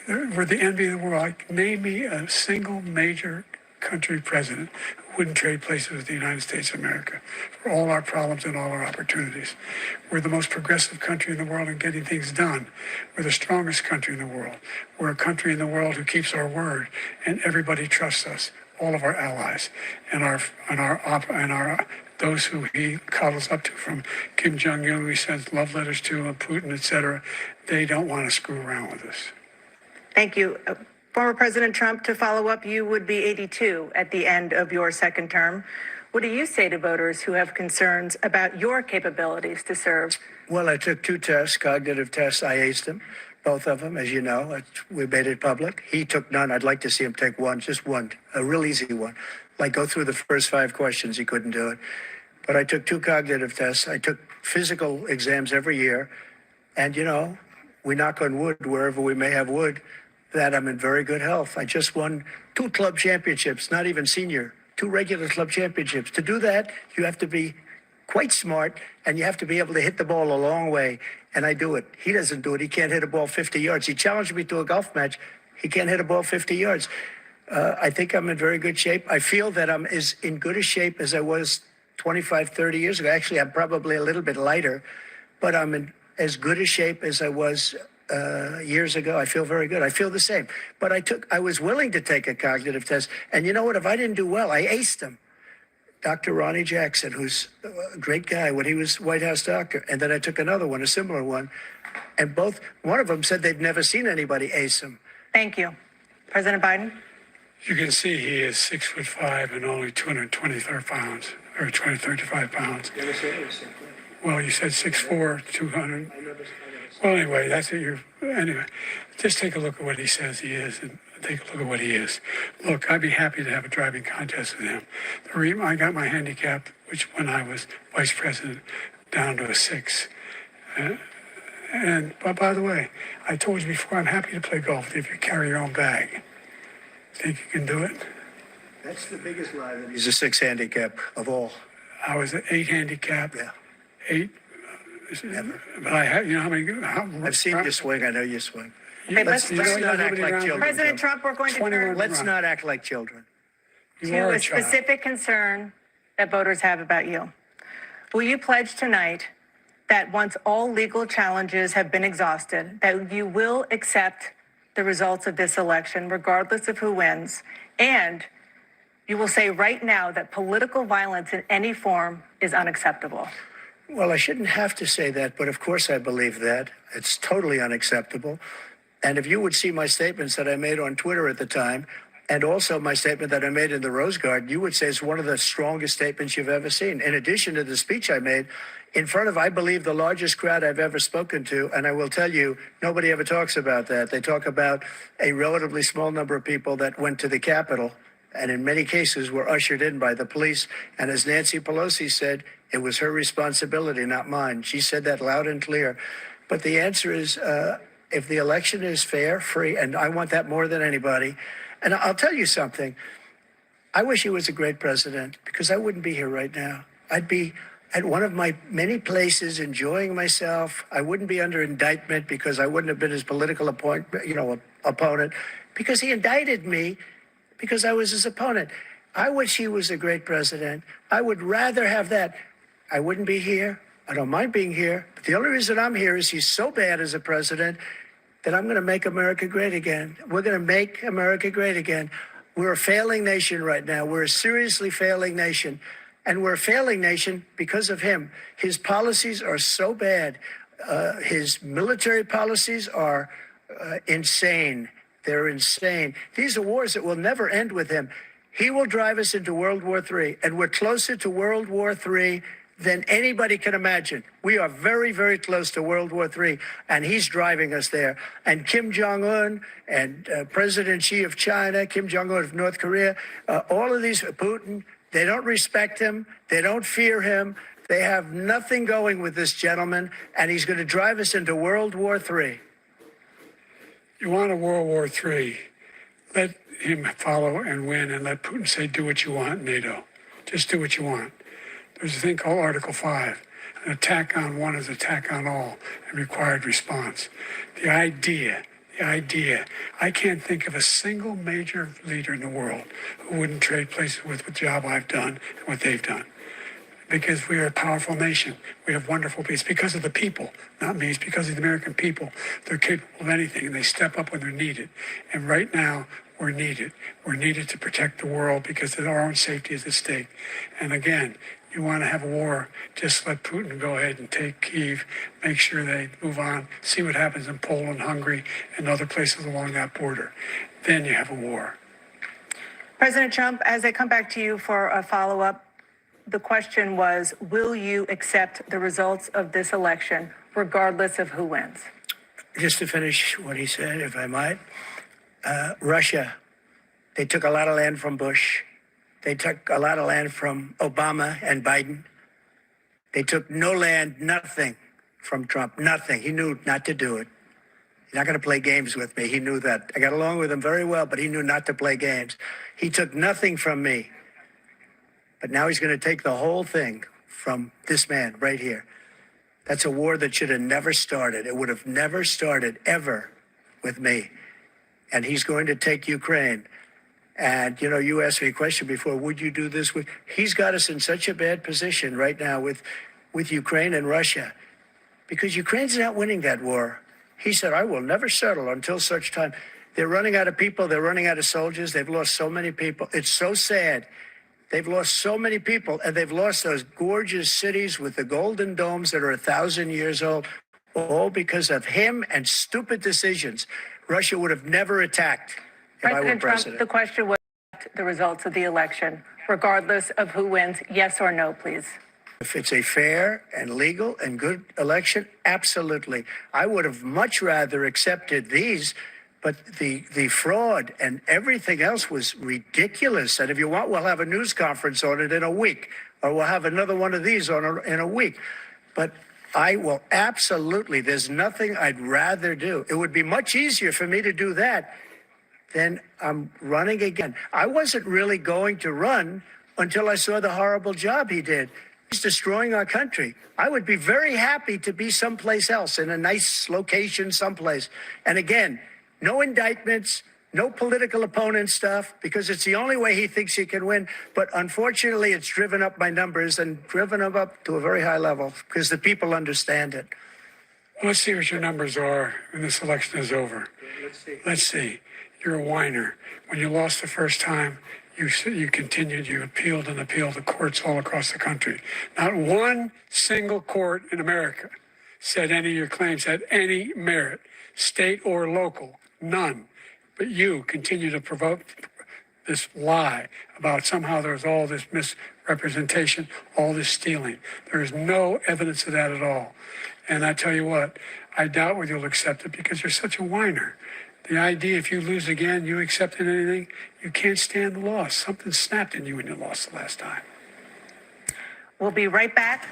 the envy of the world. Name me a single major country president who wouldn't trade places with the United States of America for all our problems and all our opportunities. We're the most progressive country in the world in getting things done. We're the strongest country in the world. We're a country in the world who keeps our word, and everybody trusts us. All of our allies and those who he cuddles up to, from Kim Jong-un, who he sends love letters to, and Putin, etc. They don't want to screw around with us. Thank you. Former President Trump, to follow up, you would be 82 at the end of your second term. What do you say to voters who have concerns about your capabilities to serve? Well, I took 2 tests, cognitive tests. I aced them, both of them, as you know. We made it public. He took none. I'd like to see him take one, just one, a real easy one. Like go through the first 5 questions. He couldn't do it. But I took 2 cognitive tests. I took physical exams every year. And, we knock on wood wherever we may have wood, that I'm in very good health. I just won 2 club championships, not even senior, 2 regular club championships. To do that, you have to be quite smart, and you have to be able to hit the ball a long way. And I do it. He doesn't do it. He can't hit a ball 50 yards. He challenged me to a golf match. He can't hit a ball 50 yards. I think I'm in very good shape. I feel that I'm as in good a shape as I was 25, 30 years ago. Actually, I'm probably a little bit lighter, but I'm in as good a shape as I was years ago. I feel very good. I feel the same. But I was willing to take a cognitive test. And you know what? If I didn't do well, I aced him. Dr. Ronnie Jackson, who's a great guy when he was White House doctor. And then I took another one, a similar one. And one of them said they've never seen anybody ace him. Thank you. President Biden? You can see he is 6'5" and only 223 pounds, or 235 pounds. Well, you said 6'4", 200. Well, anyway, that's what anyway, just take a look at what he says he is and take a look at what he is. Look, I'd be happy to have a driving contest with him. The reason I got my handicap, which when I was vice president, down to a 6. But by the way, I told you before, I'm happy to play golf if you carry your own bag. Think you can do it? That's the biggest lie. He's a 6 handicap of all. I was an 8 handicap. Yeah. 8 But I have, you know how many? I've seen you swing. I know you swing. Okay, Let's You know, not you act know, like around- children. President Joe. Trump, we're going to 21 turn Let's not act like children. You to are a child. specific concern that voters have about you. Will you pledge tonight that once all legal challenges have been exhausted, that you will accept the results of this election, regardless of who wins, and you will say right now that political violence in any form is unacceptable? Well, I shouldn't have to say that, but of course I believe that. It's totally unacceptable. And if you would see my statements that I made on Twitter at the time, and also my statement that I made in the Rose Garden, you would say it's one of the strongest statements you've ever seen. In addition to the speech I made in front of, I believe, the largest crowd I've ever spoken to. And I will tell you, nobody ever talks about that. They talk about a relatively small number of people that went to the Capitol and in many cases were ushered in by the police. And as Nancy Pelosi said, it was her responsibility, not mine. She said that loud and clear. But the answer is, if the election is fair, free, and I want that more than anybody. And I'll tell you something. I wish he was a great president because I wouldn't be here right now. I'd be at one of my many places enjoying myself. I wouldn't be under indictment because I wouldn't have been his political opponent because he indicted me because I was his opponent. I wish he was a great president. I would rather have that. I wouldn't be here. I don't mind being here. But the only reason I'm here is he's so bad as a president that I'm going to make America great again. We're going to make America great again. We're a failing nation right now. We're a seriously failing nation. And we're a failing nation because of him. His policies are so bad. His military policies are insane. They're insane. These are wars that will never end with him. He will drive us into World War III, and we're closer to World War III than anybody can imagine. We are very, very close to World War III, and he's driving us there. And Kim Jong-un and President Xi of China, Kim Jong-un of North Korea, all of these, Putin, they don't respect him. They don't fear him. They have nothing going with this gentleman, and he's going to drive us into World War III. You want a World War III? Let him follow and win, and let Putin say, "Do what you want, NATO. Just do what you want." There's a thing called Article 5. An attack on one is attack on all, and required response. The idea, I can't think of a single major leader in the world who wouldn't trade places with the job I've done and what they've done. Because we are a powerful nation. We have wonderful people. It's because of the people, not me. It's because of the American people. They're capable of anything, and they step up when they're needed. And right now, we're needed. We're needed to protect the world because our own safety is at stake. And again, you want to have a war, just let Putin go ahead and take Kyiv, make sure they move on, see what happens in Poland, Hungary, and other places along that border. Then you have a war. President Trump, as I come back to you for a follow-up, the question was, will you accept the results of this election, regardless of who wins? Just to finish what he said, if I might, Russia, they took a lot of land from Bush. They took a lot of land from Obama and Biden. They took no land, nothing from Trump, nothing. He knew not to do it. He's not going to play games with me. He knew that. I got along with him very well, but he knew not to play games. He took nothing from me. But now he's going to take the whole thing from this man right here. That's a war that should have never started. It would have never started ever with me. And he's going to take Ukraine. And, you know, you asked me a question before, would you do this? He's got us in such a bad position right now with Ukraine and Russia because Ukraine's not winning that war. He said, I will never settle until such time. They're running out of people. They're running out of soldiers. They've lost so many people. It's so sad. They've lost so many people, and they've lost those gorgeous cities with the golden domes that are 1,000 years old, all because of him and stupid decisions. Russia would have never attacked if I were President Trump, president. the question was the results of the election, regardless of who wins. Yes or no, please. If it's a fair and legal and good election, absolutely. I would have much rather accepted these, but the fraud and everything else was ridiculous. And if you want, we'll have a news conference on it in a week, or we'll have another one of these in a week. But I will absolutely, there's nothing I'd rather do. It would be much easier for me to do that than I'm running again. I wasn't really going to run until I saw the horrible job he did. He's destroying our country. I would be very happy to be someplace else in a nice location someplace. And again, no indictments, no political opponent stuff, because it's the only way he thinks he can win. But unfortunately, it's driven up my numbers and driven them up to a very high level because the people understand it. Let's see what your numbers are when this election is over. Let's see. You're a whiner. When you lost the first time, you continued, you appealed and appealed to courts all across the country. Not one single court in America said any of your claims had any merit, state or local, none. But you continue to provoke this lie about somehow there's all this misrepresentation, all this stealing. There is no evidence of that at all. And I tell you what, I doubt whether you'll accept it because you're such a whiner. The idea, if you lose again, you accepting anything, you can't stand the loss. Something snapped in you when you lost the last time. We'll be right back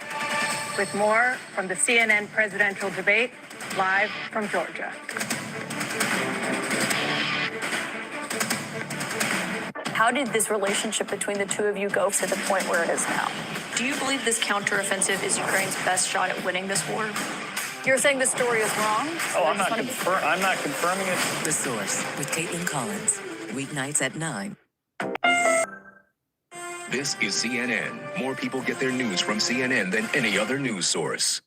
with more from the CNN presidential debate, live from Georgia. How did this relationship between the two of you go to the point where it is now? Do you believe this counteroffensive is Ukraine's best shot at winning this war? You're saying the story is wrong? Oh, I'm not confirming it. The Source with Caitlin Collins. Weeknights at 9. This is CNN. More people get their news from CNN than any other news source.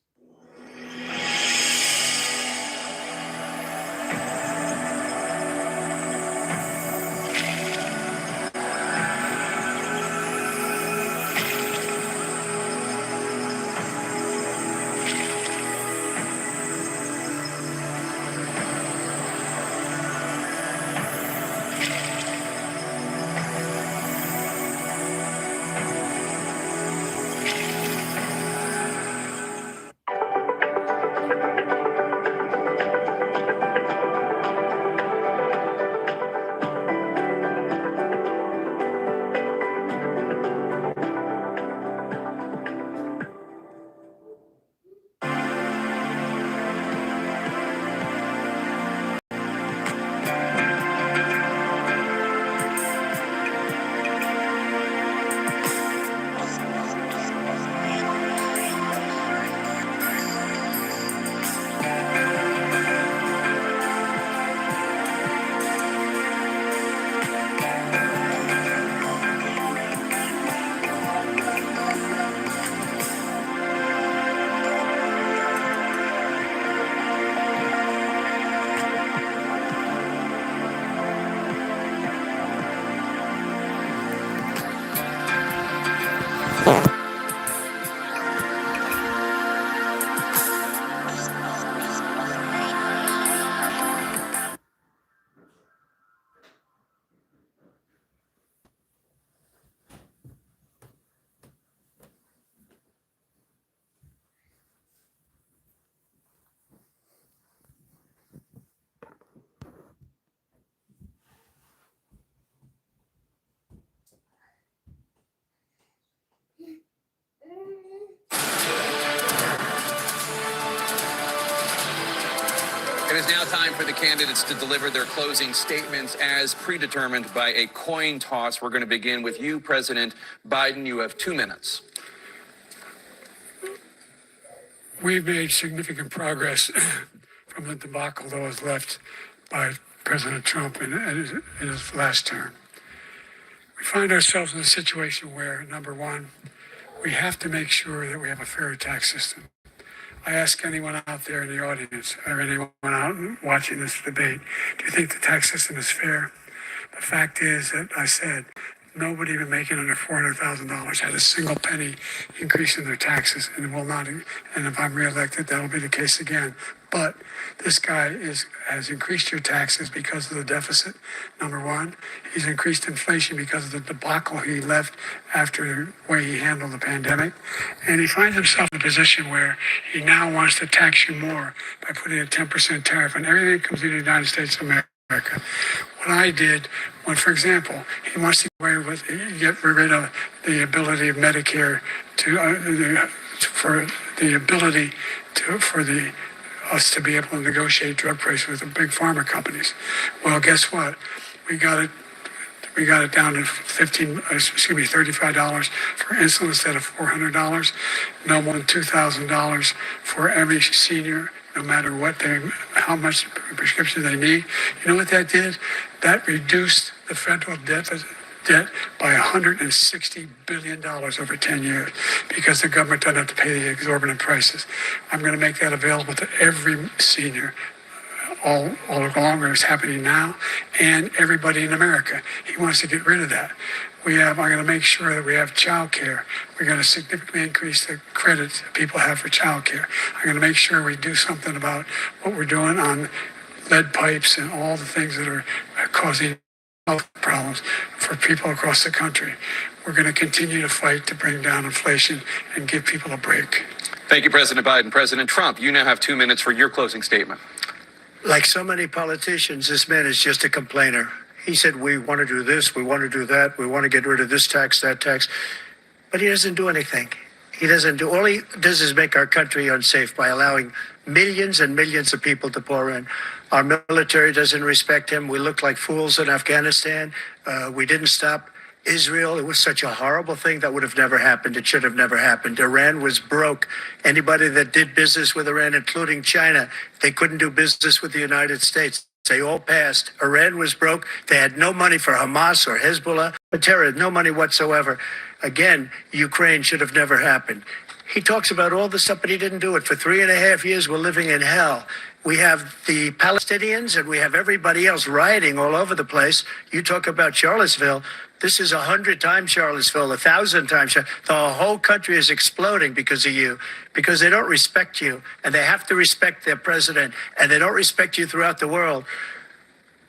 It is now time for the candidates to deliver their closing statements as predetermined by a coin toss. We're going to begin with you, President Biden. You have 2 minutes. We've made significant progress from the debacle that was left by President Trump in his last term. We find ourselves in a situation where, number one, we have to make sure that we have a fair tax system. I ask anyone out there in the audience or anyone out watching this debate, do you think the tax system is fair? The fact is that I said nobody even making under $400,000 had a single penny increase in their taxes and will not. And if I'm reelected, that'll be the case again. But this guy has increased your taxes because of the deficit, number one. He's increased inflation because of the debacle he left after the way he handled the pandemic. And he finds himself in a position where he now wants to tax you more by putting a 10% tariff on everything that comes into the United States of America. What I did, when, for example, he wants to get rid of the ability of Medicare for us to be able to negotiate drug prices with the big pharma companies. Well, guess what? We got to We got it down to $35 for insulin instead of $400. No more than $2,000 for every senior, no matter how much prescription they need. You know what that did? That reduced the federal debt by $160 billion over 10 years because the government doesn't have to pay the exorbitant prices. I'm going to make that available to every senior all along, where it's happening now, and everybody in America. He wants to get rid of that. I'm going to make sure that we have child care. We're going to significantly increase the credit people have for child care. I'm going to make sure we do something about what we're doing on lead pipes and all the things that are causing health problems for people across the country. We're going to continue to fight to bring down inflation and give people a break. Thank you, President Biden. President Trump, you now have 2 minutes for your closing statement. Like so many politicians, this man is just a complainer. He said, we want to do this, we want to do that, we want to get rid of this tax, that tax. But he doesn't do anything. All he does is make our country unsafe by allowing millions and millions of people to pour in. Our military doesn't respect him. We look like fools in Afghanistan. We didn't stop Israel. It was such a horrible thing that would have never happened. It should have never happened. Iran was broke. Anybody that did business with Iran, including China, they couldn't do business with the United States. They all passed. Iran was broke. They had no money for Hamas or Hezbollah, but terror, no money whatsoever. Again, Ukraine should have never happened. He talks about all the stuff, but he didn't do it. For 3.5 years, we're living in hell. We have the Palestinians and we have everybody else rioting all over the place. You talk about Charlottesville. This is 100 times Charlottesville, 1,000 times. The whole country is exploding because of you, because they don't respect you, and they have to respect their president, and they don't respect you throughout the world.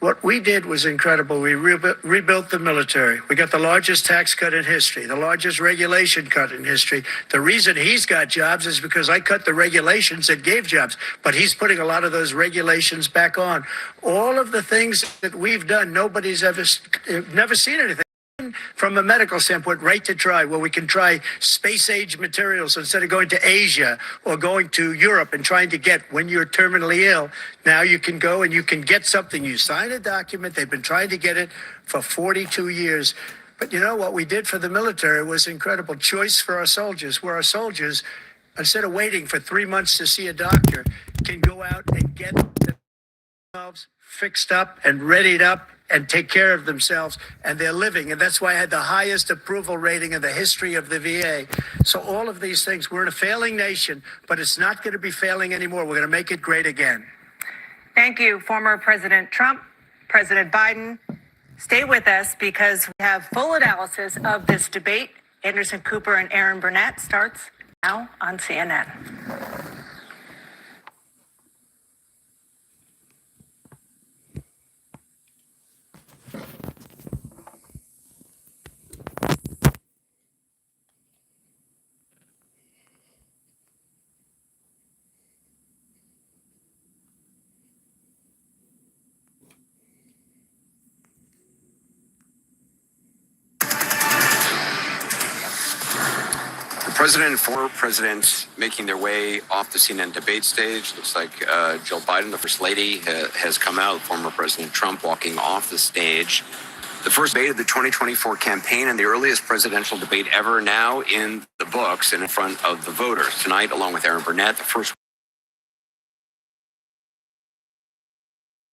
What we did was incredible. We rebuilt the military. We got the largest tax cut in history, the largest regulation cut in history. The reason he's got jobs is because I cut the regulations that gave jobs, but he's putting a lot of those regulations back on. All of the things that we've done, nobody's never seen anything. From a medical standpoint, right to try, where we can try space-age materials instead of going to Asia or going to Europe and trying to get when you're terminally ill. Now you can go and you can get something. You sign a document. They've been trying to get it for 42 years. But you know what we did for the military was incredible. Choice for our soldiers, where our soldiers, instead of waiting for 3 months to see a doctor, can go out and get themselves fixed up and readied up and take care of themselves, and they're living. And that's why I had the highest approval rating in the history of the VA. So all of these things, we're in a failing nation, but it's not going to be failing anymore. We're going to make it great again. Thank you, former President Trump, President Biden. Stay with us because we have full analysis of this debate. Anderson Cooper and Aaron Burnett starts now on CNN. President and former presidents making their way off the CNN debate stage. Looks like Joe Biden, the First Lady, has come out. Former President Trump walking off the stage. The first debate of the 2024 campaign and the earliest presidential debate ever now in the books and in front of the voters. Tonight, along with Aaron Burnett, the first